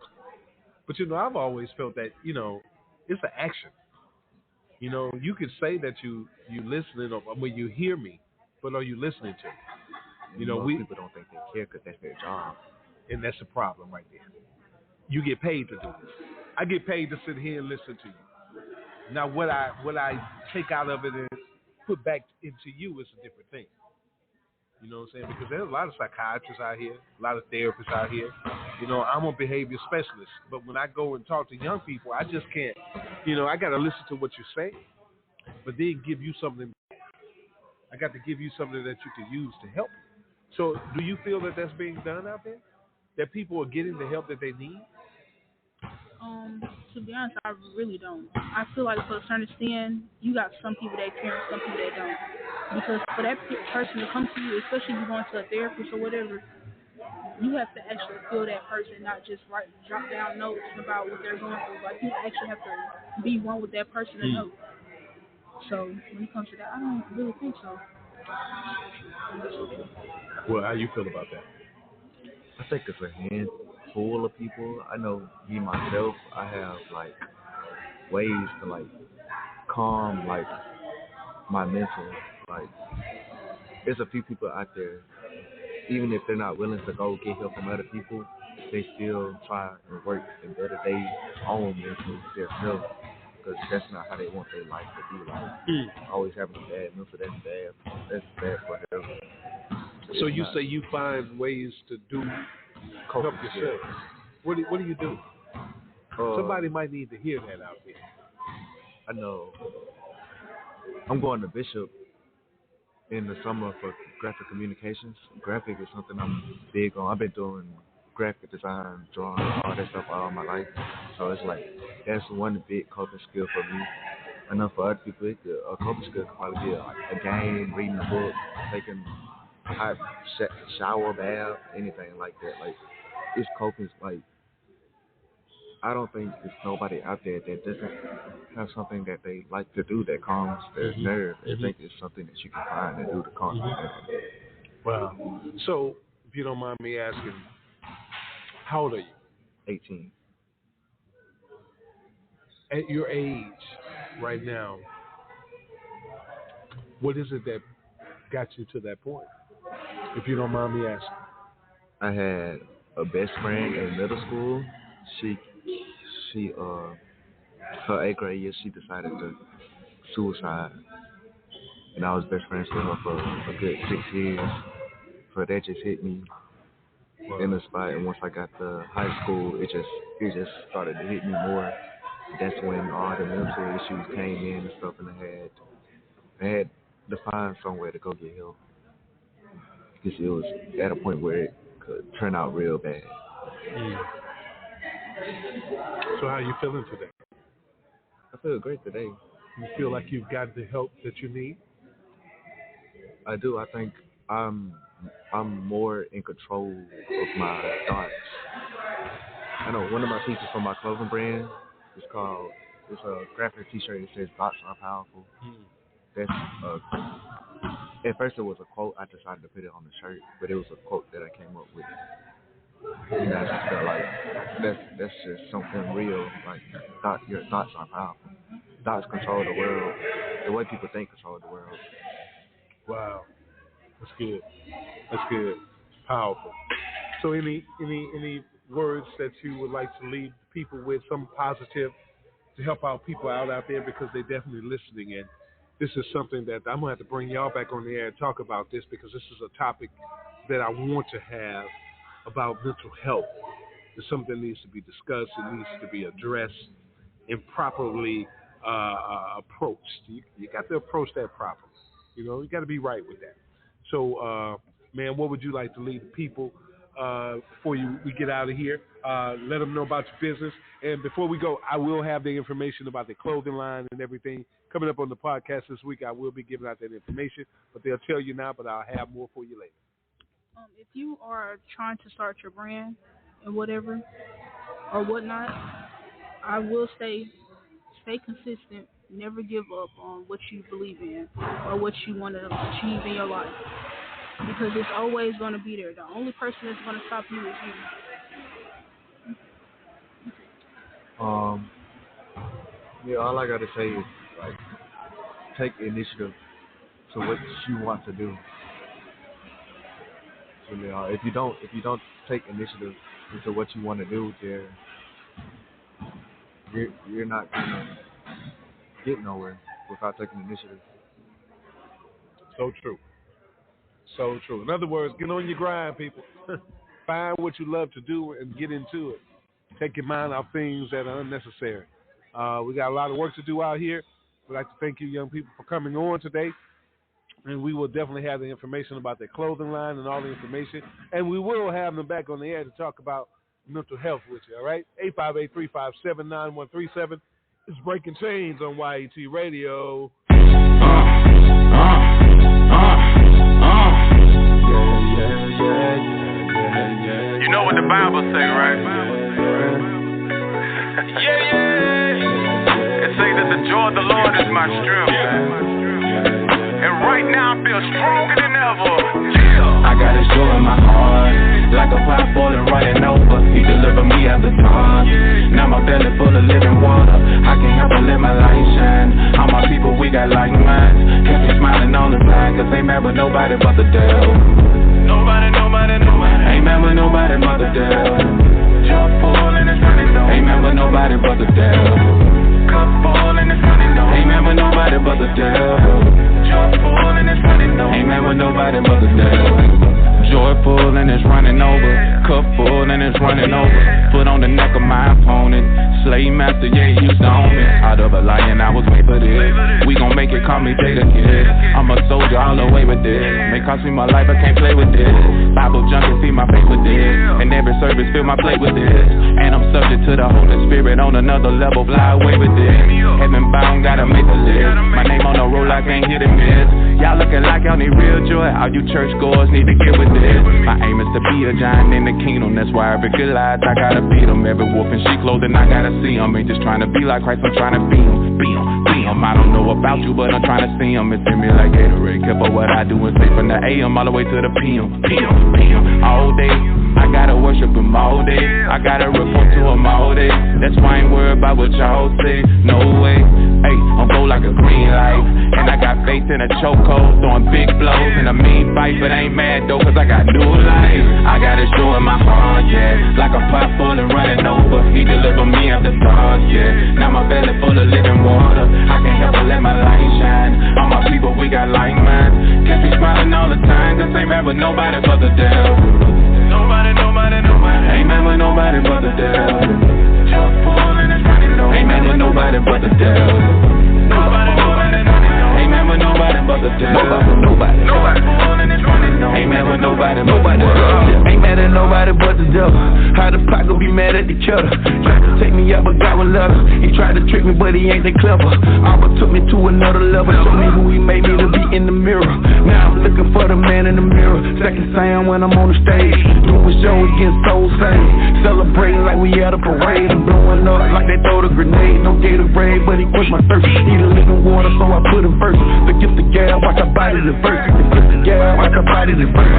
But I've always felt that it's an action. You could say that you listening or when you hear me, but are you listening to me? Most people don't think they care because that's their job, and that's a problem right there. You get paid to do this. I get paid to sit here and listen to you. Now, what I take out of it and put back into you is a different thing. You know what I'm saying? Because there's a lot of psychiatrists out here, a lot of therapists out here. I'm a behavior specialist, but when I go and talk to young people, I just can't. I got to listen to what you say, but then give you something. I got to give you something that you can use to help you. So, do you feel that that's being done out there? That people are getting the help that they need? To be honest, I really don't. I feel like for a certain extent, you got some people that care and some people that don't. Because for that person to come to you, especially if you're going to a therapist or whatever, you have to actually feel that person, not just drop down notes about what they're going through. Like, you actually have to be one with that person to know. So when it comes to that, I don't really think so. Well, how you feel about that? I think it's a handful of people. I know me myself, I have ways to calm my mental. There's a few people out there, even if they're not willing to go get help from other people, they still try and work and better their own mental themselves, because that's not how they want their life to be. Always having a bad mental, that's bad for health. So you say you find ways to help yourself. What do you do? Somebody might need to hear that out there. I know. I'm going to Bishop in the summer for graphic communications. Graphic is something I'm big on. I've been doing graphic design, drawing, all that stuff all my life. So it's that's one big coping skill for me. I know for other people, a coping skill could probably be a game, reading a book, taking hot shower, bath, anything like that. It's coping. I don't think there's nobody out there that doesn't have something that they like to do that calms their nerve. I think it's something that you can find and do to calm your nerve. Wow. So, if you don't mind me asking, how old are you? 18. At your age right now, what is it that got you to that point? If you don't mind me asking. I had a best friend in middle school. She her 8th grade year, she decided to suicide. And I was best friends with her for a good 6 years. So that just hit me in the spot. And once I got to high school, it just started to hit me more. That's when all the mental issues came in and stuff, and I had to find somewhere to go get help. Because it was at a point where it could turn out real bad. So how are you feeling today? I feel great today. You feel like you've got the help that you need? I do. I think I'm more in control of my thoughts. I know one of my pieces from my clothing brand is it's a graphic t-shirt that says "Thoughts are powerful." That's at first it was a quote. I decided to put it on the shirt, but it was a quote that I came up with. And I just felt like that's just something real. Your thoughts are powerful. Thoughts control the world. The way people think control the world. Wow, that's good. That's good. Powerful. So, any words that you would like to leave people with, some positive to help out people out there, because they're definitely listening. And this is something that I'm gonna have to bring y'all back on the air and talk about this, because this is a topic that I want to have about mental health. It's something that needs to be discussed. It needs to be addressed and properly approached. You got to approach that properly. You got to be right with that. So, man, what would you like to leave the people before we get out of here? Let them know about your business. And before we go, I will have the information about the clothing line and everything coming up on the podcast this week. I will be giving out that information, but they'll tell you now, but I'll have more for you later. If you are trying to start your brand and whatever or whatnot, I will stay consistent. Never give up on what you believe in or what you want to achieve in your life, because it's always going to be there. The only person that's going to stop you is you. Yeah, all I gotta say is like take initiative to what you want to do. Really, if you don't take initiative into what you want to do, you're not gonna get nowhere without taking initiative. So true. So true. In other words, get on your grind, people. Find what you love to do and get into it. Take your mind off things that are unnecessary. We got a lot of work to do out here. We'd like to thank you, young people, for coming on today. And we will definitely have the information about their clothing line and all the information. And we will have them back on the air to talk about mental health with you, all right? 858-357-9137. It's Breaking Chains on YAT Radio. You know what the Bible say, right? It say that the joy of the Lord is my strength. And right now I feel stronger than ever. I got his joy in my heart, like a pot boiling, running over. He delivered me at the dawn. Now my belly full of living water. I can't help but let my light shine. All my people, we got like minds. Keep me smiling all the time, cause ain't mad with nobody but the devil. Nobody. Ain't mad with nobody but the devil. Joy full and it's running low. Ain't mad with nobody but the devil. Cup full and it's running low. Ain't mad with nobody but the devil. Joy full and it's running low. Ain't mad with nobody but the devil. Joy full and it's running over. Cup full and it's running over. Foot on the neck of my opponent. Slave master, yeah, he used to own me. Out of a lion, I was made for this. We gon' make it, call me Jada Kid. I'm a soldier all the way with this. May cost me my life, I can't play with this. Bible junkie, see my face with this. And every service, fill my plate with this. And I'm subject to the Holy Spirit on another level. Fly away with this. Heaven bound, gotta make a list. My name on the roll, I can't hit and miss. Y'all looking like y'all need real joy. All you church goers need to get with this. My aim is to be a giant in the kingdom. That's why every Goliath, I gotta beat him. Every wolf in sheep clothing, I gotta see him. Ain't just trying to be like Christ, I'm trying to be him. Be him. I don't know about you, but I'm trying to see him. It's in me like Gatorade. Careful what I do and say from the AM all the way to the PM. All day, I gotta worship him all day. I gotta report to him all day. That's why I ain't worried about what y'all say. No way. Hey, I'm go like a green light. And I got faith in a chokehold, throwing big blows in a mean fight. But I ain't mad though, cause I got new life. I got his joy in my heart, yeah. Like a pot full and running over. He delivered me at the stars, yeah. Now my belly full of living water. I can't help but let my light shine. All my people, we got like minds. Can't be smiling all the time, cause ain't mad with nobody but the devil. Nobody. Ain't mad with nobody but the devil. Joy full and it's running low. Ain't mad with nobody but the devil. Nobody. Ain't mad with nobody but the devil. Nobody. Ain't mad with nobody but the devil. Ain't mad at nobody but the devil. How the pot gon' be mad at each other? Tried to take me up, but got one letter. He tried to trick me, but he ain't that clever. Abba took me to another level. Showed me who he made me to be in the mirror. Now I'm looking for the man in the mirror. Second Sam when I'm on the stage. Doing shows against Soul Sane. Celebrating like we at a parade. I'm blowing up like they throw the grenade. No Gatorade, but he quenched my thirst. Need a living water, so I put him first. Forget the gal, watch I body the verse. Forget the gal, watch I body the verse.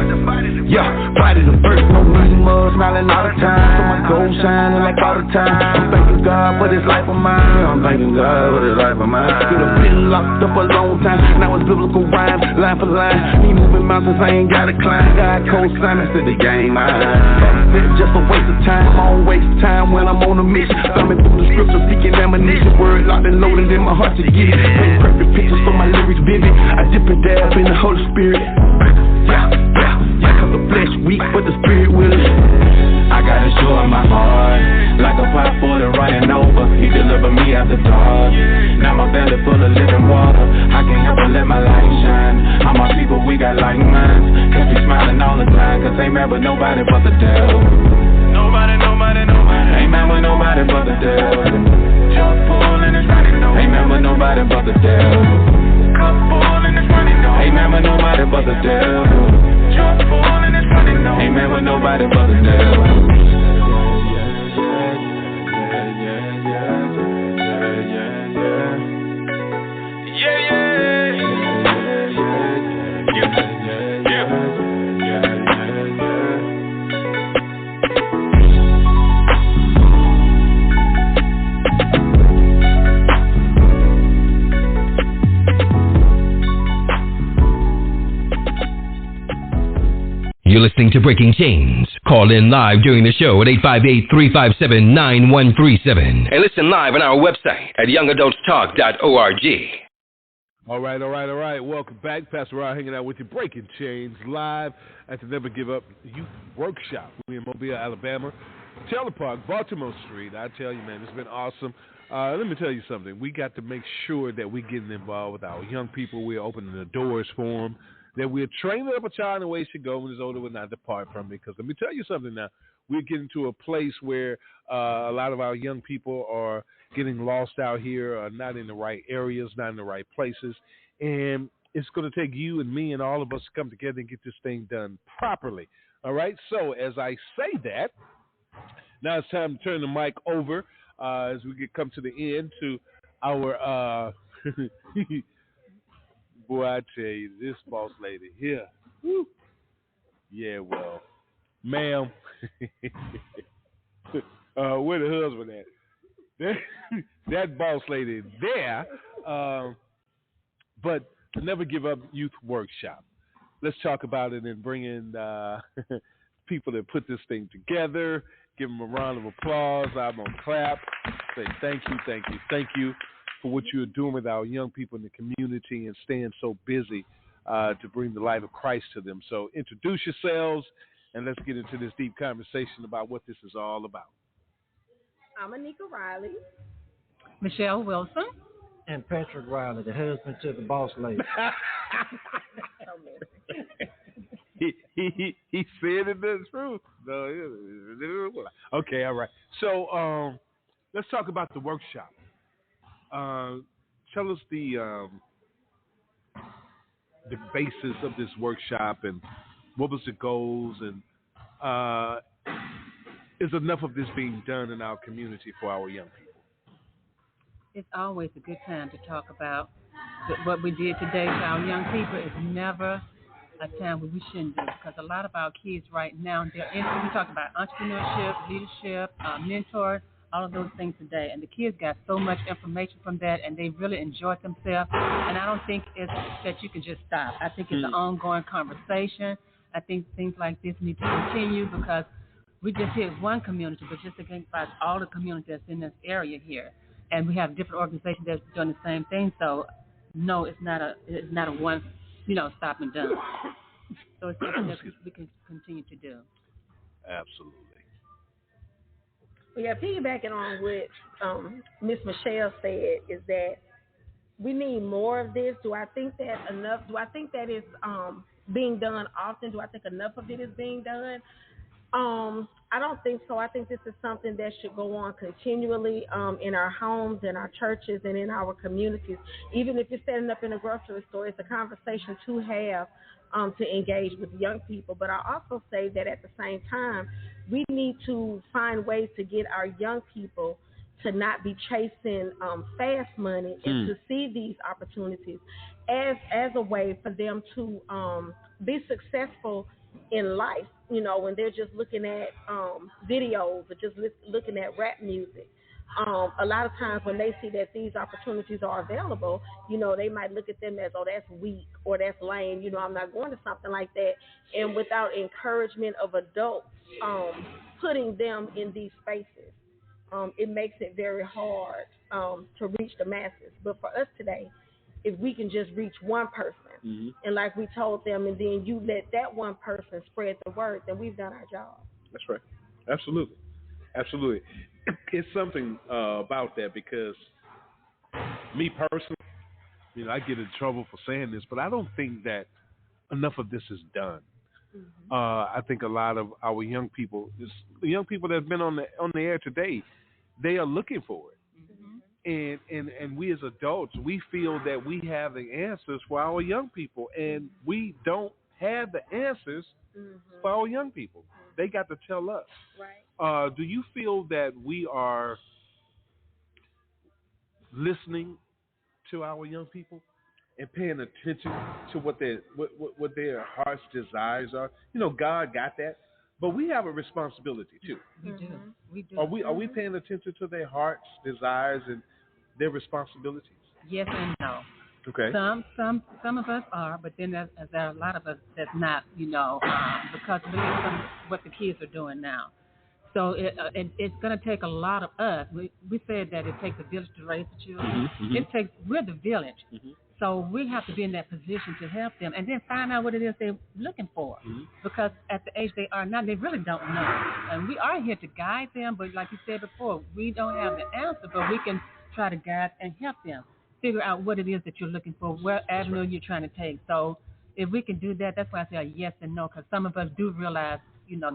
Yeah, body the verse. No reason mud, smiling all the time. So my gold shining like all the time. I'm thanking God for this life of mine. I'm thanking God for this life of mine. Could have been locked up a long time. Now it's biblical rhyme, line for line. He moving mountains, I ain't gotta climb. God co-signing, said the game mine. Just a waste of time. I don't waste time when I'm on a mission. Thumbing through the scripture, seeking ammunition. Word locked and loaded in my heart to get it. Paint perfect pictures so my lyrics vivid. I dip and dab in the Holy Spirit. Yeah, cause the flesh weak, but the spirit willing. I got his joy in my heart, like a pot full and running over. He delivered me at the dark. Now my belly full of living water. I can't help but let my light shine. All my people, we got like minds. Can't be smiling all the time, cause ain't mad with nobody but the devil. Nobody. Ain't mad with nobody but the devil. Joy full and it's running low. Ain't mad with nobody but the devil. Cup full and it's running low. Ain't mad with nobody but the devil. Joy full and it's running low. Ain't mad with nobody but the devil. listening to Breaking Chains. Call in live during the show at 858-357-9137. And listen live on our website at youngadultstalk.org. All right. Welcome back. Pastor Rod hanging out with you. Breaking Chains live at the Never Give Up Youth Workshop. We're in Mobile, Alabama. Taylor Park, Baltimore Street. I tell you, man, it's been awesome. Let me tell you something. We got to make sure that we're getting involved with our young people. We're opening the doors for them. That we're training up a child in the way he should go when he's older, will not depart from it. Because let me tell you something now. We're getting to a place where a lot of our young people are getting lost out here, not in the right areas, not in the right places. And it's going to take you and me and all of us to come together and get this thing done properly. All right? So as I say that, now it's time to turn the mic over as we come to the end to our boy, I tell you, this boss lady here. Woo. Yeah, well, ma'am, where the husband at? That boss lady there. But Never Give Up Youth Workshop. Let's talk about it and bring in people that put this thing together. Give them a round of applause. I'm going to clap. Say thank you for what you're doing with our young people in the community and staying so busy to bring the light of Christ to them. So introduce yourselves and let's get into this deep conversation about what this is all about. I'm Anika Riley. Michelle Wilson. And Patrick Riley, the husband to the boss lady. He said it the truth. No, okay, all right. So let's talk about the workshop. Tell us the basis of this workshop and what was the goals, and is enough of this being done in our community for our young people? It's always a good time to talk about what we did today for our young people. Is never a time where we shouldn't do, because a lot of our kids right now, we talk about entrepreneurship, leadership, mentor, all of those things today, and the kids got so much information from that, and they really enjoyed themselves. And I don't think it's that you can just stop. I think it's an ongoing conversation. I think things like this need to continue, because we just hit one community, but just against all the community that's in this area here, and we have different organizations that's doing the same thing. So no, it's not a one, stop and done. So it's something that we can continue to do. Absolutely. Yeah, piggybacking on what Miss Michelle said is that we need more of this. Do I think that enough? Do I think that it's being done often? Do I think enough of it is being done? I don't think so. I think this is something that should go on continually in our homes, in our churches, and in our communities. Even if you're standing up in a grocery store, it's a conversation to have to engage with young people. But I also say that at the same time, we need to find ways to get our young people to not be chasing fast money and to see these opportunities as a way for them to be successful in life. When they're just looking at videos or just looking at rap music. A lot of times when they see that these opportunities are available, they might look at them as, oh, that's weak or that's lame. I'm not going to something like that. And without encouragement of adults putting them in these spaces, it makes it very hard to reach the masses. But for us today, if we can just reach one person, and like we told them, and then you let that one person spread the word, then we've done our job. That's right. Absolutely. It's something about that, because me personally, I get in trouble for saying this, but I don't think that enough of this is done. I think a lot of our young people, the young people that have been on the air today, they are looking for it. And we as adults, we feel that we have the answers for our young people, and we don't have the answers for our young people. They got to tell us. Right. Do you feel that we are listening to our young people and paying attention to what their heart's desires are? God got that, but we have a responsibility too. We do. Are we paying attention to their hearts' desires and their responsibilities? Yes and no. Okay. Some of us are, but then there are a lot of us that's not, because of what the kids are doing now. So it's going to take a lot of us. We said that it takes a village to raise the children. We're the village. So we have to be in that position to help them and then find out what it is they're looking for. Because at the age they are now, they really don't know. And we are here to guide them, but like you said before, we don't have the answer, but we can try to guide and help them figure out what it is that you're looking for, what avenue you're trying to take. So if we can do that, that's why I say a yes and no, because some of us do realize,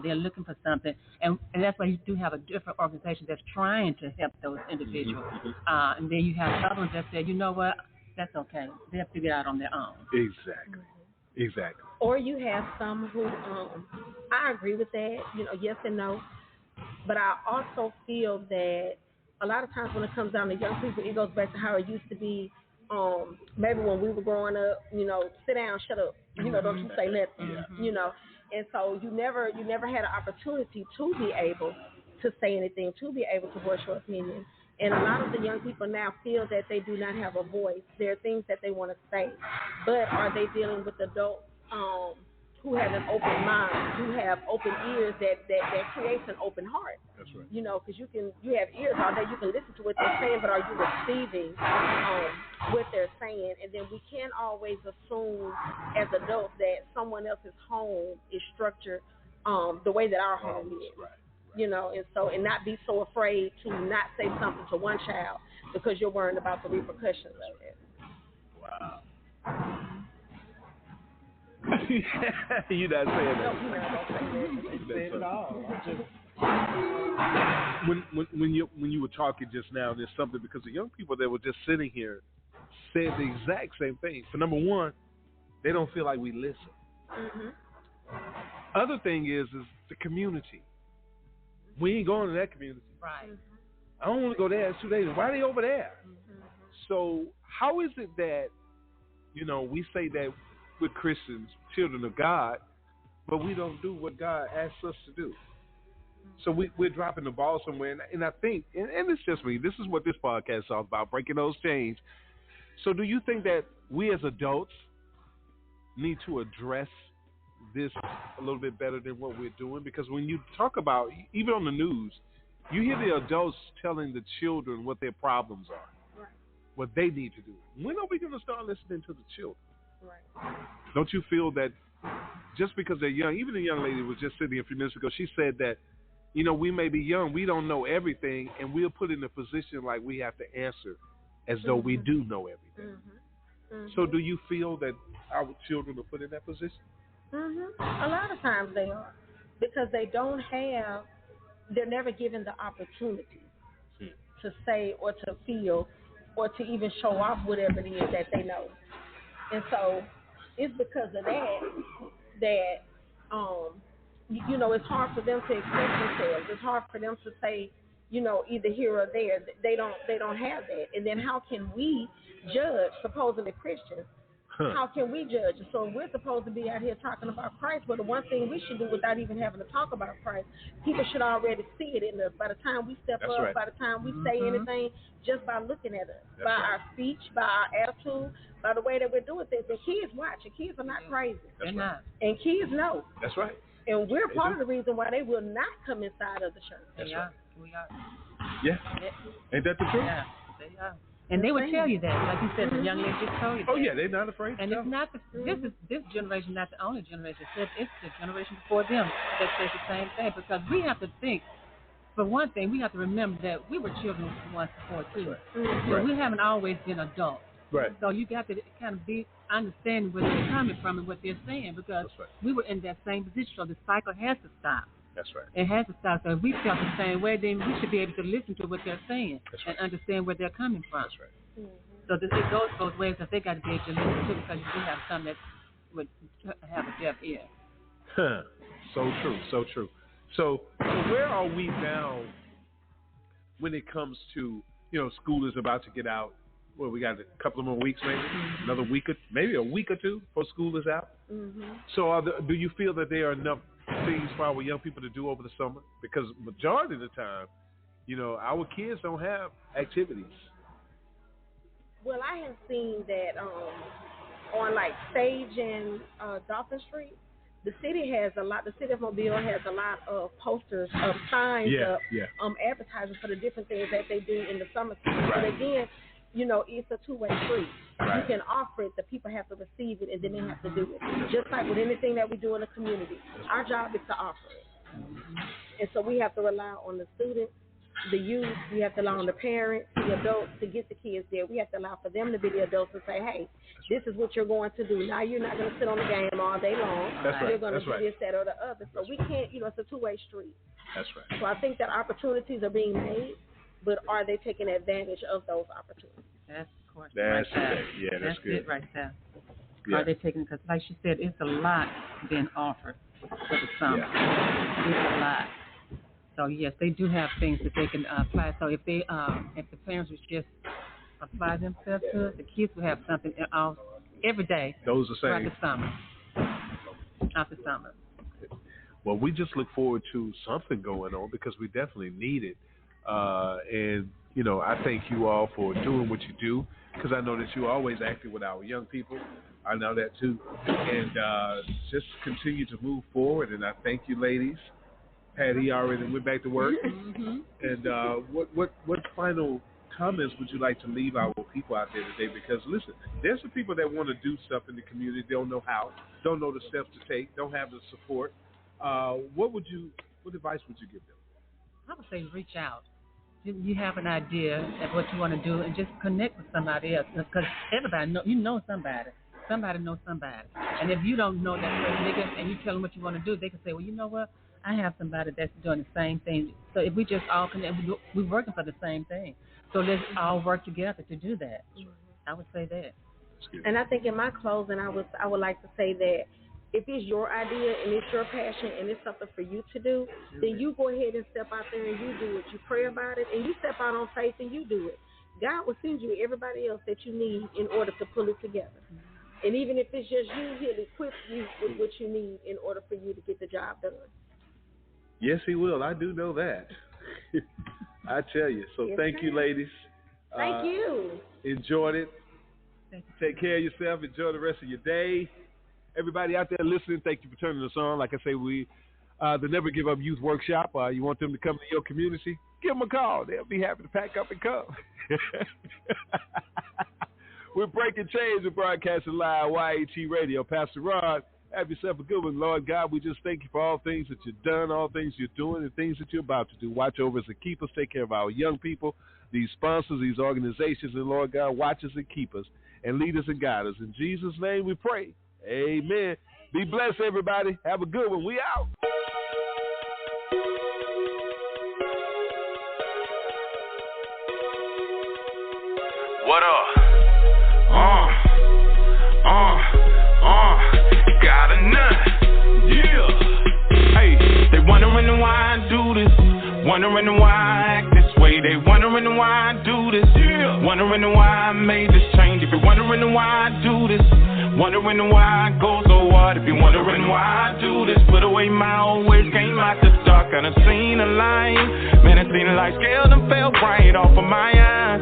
they're looking for something, and that's why you do have a different organization that's trying to help those individuals. And then you have other ones that say, you know what, that's okay. They have to figure it out on their own. Exactly. Or you have some who, I agree with that, yes and no, but I also feel that a lot of times when it comes down to young people, it goes back to how it used to be. Maybe when we were growing up, sit down, shut up, don't you say nothing, And so you never had an opportunity to be able to say anything, to be able to voice your opinion. And a lot of the young people now feel that they do not have a voice. There are things that they want to say, but are they dealing with adults who have an open mind, who have open ears that creates an open heart? That's right. Because you have ears all day, you can listen to what they're saying, but are you receiving what they're saying? And then we can't always assume as adults that someone else's home is structured the way that our home is. Right. And not be so afraid to not say something to one child because you're worried about the repercussions of it. Wow. You're not saying that. No, you're not saying that at all. When you were talking just now, there's something because the young people that were just sitting here said the exact same thing. For number one, they don't feel like we listen. Other thing is the community. We ain't going to that community. Right. I don't want to go there. It's too late. Why are they over there? So how is it that, we say that we're Christians, children of God, but we don't do what God asks us to do? So we're dropping the ball somewhere. And I think, and it's just me, this is what this podcast is all about, breaking those chains. So do you think that we as adults need to address this a little bit better than what we're doing? Because when you talk about, even on the news, you hear the adults telling the children what their problems are, what they need to do. When are we going to start listening to the children? Right. Don't you feel that just because they're young, even the young lady was just sitting a few minutes ago, she said that, we may be young, we don't know everything, and we're put in a position like we have to answer as though we do know everything. So do you feel that our children are put in that position? A lot of times they are, because they're never given the opportunity to say or to feel or to even show off whatever it is that they know. And so it's because of that it's hard for them to express themselves. It's hard for them to say, either here or there. They don't have that. And then how can we judge, supposedly Christians? How can we judge? So we're supposed to be out here talking about Christ, but the one thing we should do without even having to talk about Christ, people should already see it in us. By the time we step up, by the time we say anything, just by looking at us, by our speech, by our attitude, by the way that we're doing things. And kids watch, and kids are not crazy. They're not. And kids know. That's right. And we're part of the reason why they will not come inside of the church. They are. We are. Yeah. Ain't that the truth? Yeah, they are. And they would tell you that, like you said, the young lady just told you that. Oh yeah, they're not afraid. And it's not this generation, not the only generation. It's the generation before them that says the same thing. Because we have to think, for one thing, we have to remember that we were children once before too. So we haven't always been adults. Right. So you got to kind of be understanding where they're coming from and what they're saying, because we were in that same position. So the cycle has to stop. That's right. It has to stop. So if we felt the same way, then we should be able to listen to what they're saying and understand where they're coming from. That's right. So it goes both ways. That they got to be able to listen to, because you do have some that would have a deaf ear. So true. So true. So where are we now when it comes to, school is about to get out? Well, we got a couple of more weeks, maybe another week, maybe a week or two before school is out. So do you feel that there are enough things for our young people to do over the summer? Because majority of the time, our kids don't have activities. Well, I have seen that on like Stage and Dolphin Street. The city has a lot. The city of Mobile has a lot of posters of signs up, advertising for the different things that they do in the summer season. Right. But again, you know, it's a two-way street. Right. You can offer it, the people have to receive it, and then they have to do it. Just like with anything that we do in the community, our job is to offer it. And so we have to rely on the students, the youth, we have to allow on the parents, the adults to get the kids there. We have to allow for them to be the adults and say, hey, this is what you're going to do. Now you're not going to sit on the game all day long. You're going to do this, that, or the other. So we can't, you know, it's a two-way street. That's right. So I think that opportunities are being made, but are they taking advantage of those opportunities? That's the question. That's right there. it. Yeah, that's good. It right there. Yeah. Are they taking, because like she said, it's a lot being offered for the summer. Yeah. It's a lot. So yes, they do have things that they can apply. So if they, if the parents would just apply themselves to it, the kids will have something every day. Those are saying throughout the summer. Well, we just look forward to something going on because we definitely need it. And you know, I thank you all for doing what you do because I know that you're always active with our young people. I know that too, and just continue to move forward. And I thank you, ladies. Patty already went back to work. Mm-hmm. And what final comments would you like to leave our people out there today? Because listen, there's some people that want to do stuff in the community, don't know how, don't know the steps to take, don't have the support. What advice would you give them? I would say reach out. You have an idea of what you want to do, and just connect with somebody else. Because everybody knows somebody. Somebody knows somebody. And if you don't know that person, and you tell them what you want to do, they can say, well, you know what? I have somebody that's doing the same thing. So if we just all connect, we're working for the same thing. So let's all work together to do that. Mm-hmm. I would say that. And I think in my closing, I would like to say that if it's your idea and it's your passion and it's something for you to do, then you go ahead and step out there and you do it. You pray about it and you step out on faith and you do it. God will send you everybody else that you need in order to pull it together. Mm-hmm. And even if it's just you, He'll equip you with what you need in order for you to get the job done. Yes, He will. I do know that. I tell you. So thank you, ladies. Thank you. Enjoyed it. Take care of yourself. Enjoy the rest of your day. Everybody out there listening, thank you for turning us on. Like I say, we the Never Give Up Youth Workshop. You want them to come to your community? Give them a call. They'll be happy to pack up and come. We're breaking chains. We're broadcasting live, YAT Radio. Pastor Rod. Have yourself a good one, Lord God. We just thank you for all things that you've done, all things you're doing, and things that you're about to do. Watch over us and keep us. Take care of our young people, these sponsors, these organizations, and Lord God, watch us and keep us, and lead us and guide us. In Jesus' name we pray. Amen. Be blessed, everybody. Have a good one. We out. What up? Got a nut. Yeah. Hey, they wondering why I do this. Wondering why I act this way. They wondering why I do this. Yeah. Wondering why I made this change. If you're wondering why I do this. Wondering why I go so hard. If you're wondering why I do this. Put away my old ways. Came out the dark. I done seen a line. Man, I seen a light scale and fell right off of my eyes.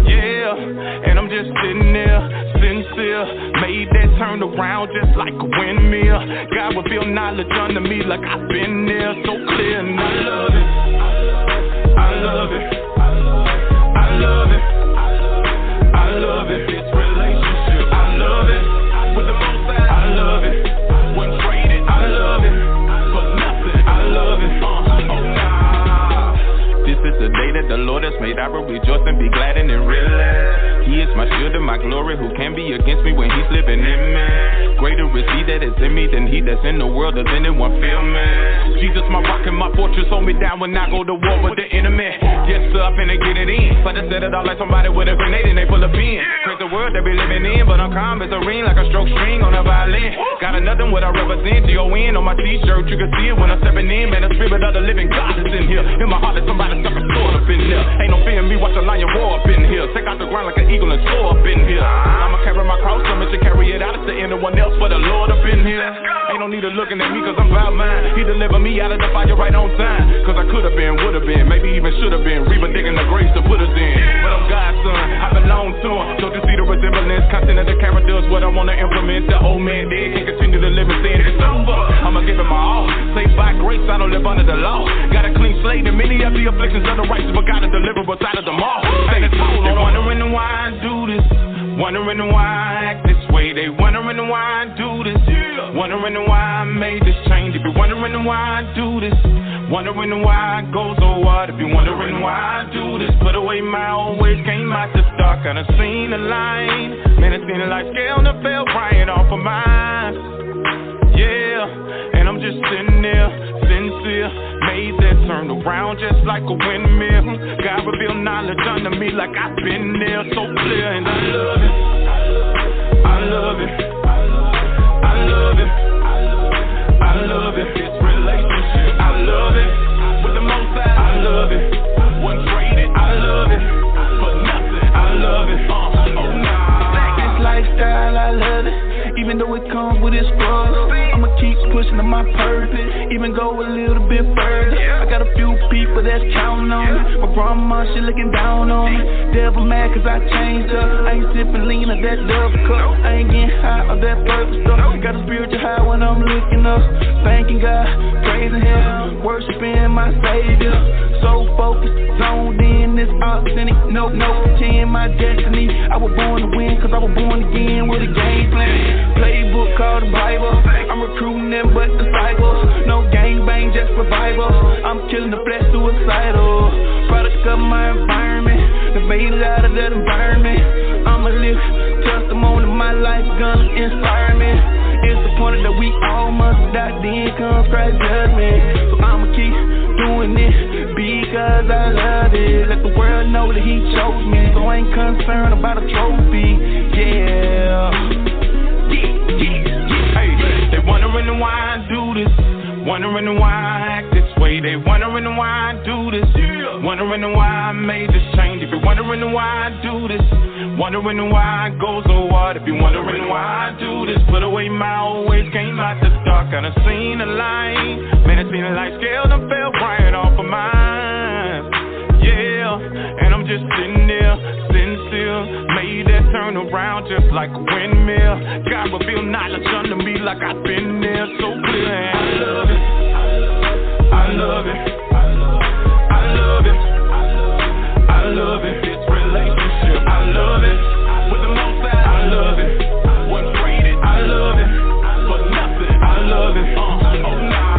Yeah, and I'm just sitting there, sincere. Made that turn around just like a windmill. God revealed knowledge unto me like I've been there so clear. And I love it. I love it. I love it. I love it. This relationship. I love it. With the most I love it. Wouldn't trade it. I love it. For nothing. I love it. Oh nah. This is the day that the Lord has made. I will rejoice and be glad in it. Realize He is my shield and my glory. Who can be against me when He's living in me? Greater is He that is in me than he that's in the world. Does anyone feel me? Jesus, my rock and my fortress, hold me down when I go to war with the enemy. Yes, sir, I'm finna get it in. So I set it out like somebody with a grenade and they pull a pin. Crazy the world they be living in, but I'm calm as a ring, like a stroke string on a violin. Got nothing what I represent. G-O-N on my t-shirt, you can see it when I'm stepping in. Man, the spirit of the living God is in here. In my heart, there's somebody stuck a sword up in there. Ain't no fear in me, watch a lion roar up in here. Take out the ground like an eagle and soar up in here. I'ma carry my cross, I'm to carry it out to anyone else for the Lord up in here. Ain't no need of looking at me, cause I'm about mine. He delivered me out of the fire right on time. Cause I could've been, would've been, maybe even should've been. Reaper digging the graves to put us in. But I'm God's son, I belong to Him. old man dead, can't continue to live and saying it's over. I'ma give it my all. Saved by grace, I don't live under the law. Got a clean slate and many of the afflictions of the righteous, but God is deliver us out of them all. Hey, they're wondering why I do this, wondering why I act this way. They wondering why I do this, wondering why I made this change. If you're wondering why I do this, wondering why I go so hard. If you're wondering why I do this, put away my old ways, came out the dark, I done seen the light. Man, it's seen the light scale and the bell crying off of mine. Yeah, and I'm just sitting there, sincere. Made that turn around just like a windmill. God revealed knowledge unto me like I've been there so clear. And I love it, I love it, I love it, I love it. This relationship, I love it. With the most high, I love it. Wasn't traded, I love it. For nothing, I love it. Oh nah. This lifestyle, I love it. Even though it comes with its struggles, I'ma keep pushing to my purpose, even go a little bit further. I got a few people that's counting on me. My grandma, she looking down on me. Devil mad cause I changed up. I ain't sipping lean or that double cup. I ain't getting high or that purple stuff. Got a spiritual high when I'm looking up. Thanking God, praising Him, worshiping my Savior. So focused, zoned in, this authentic. No pretend my destiny. I was born to win cause I was born again with a game plan. Playbook called the Bible. I'm recruiting them but disciples. No gang bang, just survival. I'm killing the flesh suicidal. Product of my environment. That made it out of that environment. I'ma live testimony. My life gonna inspire me. It's appointed that we all must die. Then comes Christ's judgment. So I'ma keep doing this because I love it. Let the world know that He chose me. So I ain't concerned about a trophy. Yeah. Hey, they wondering why I do this, wondering why I act this way. They wondering why I do this, wondering why I made this change. If you're wondering why I do this, wondering why I go so hard. If you're wondering why I do this, put away my old ways, came out the dark, I done seen the light. Man, it's seen the light scale and fell crying off of mine. Yeah, and I'm just sitting there, sincere. Made that turn around just like a windmill. God revealed knowledge unto me like I've been there so clear. And I love it, I love it, I love it, I love it. This relationship, I love it. With the most high, I love it. Wasn't traded, I love it. For nothing, I love it. Oh nah.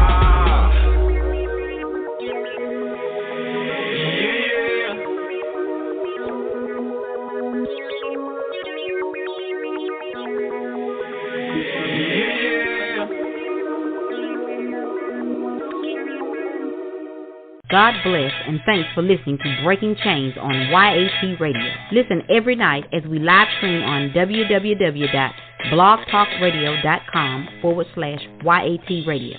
God bless and thanks for listening to Breaking Chains on YAT Radio. Listen every night as we live stream on www.blogtalkradio.com/YAT Radio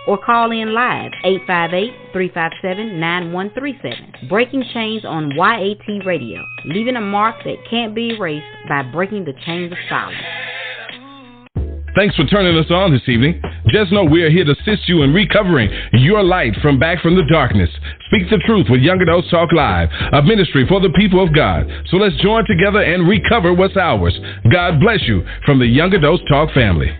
or call in live 858-357-9137. Breaking Chains on YAT Radio, leaving a mark that can't be erased by breaking the chains of silence. Thanks for turning us on this evening. Just know we are here to assist you in recovering your light from back from the darkness. Speak the truth with Young Adults Talk Live, a ministry for the people of God. So let's join together and recover what's ours. God bless you from the Young Adults Talk family.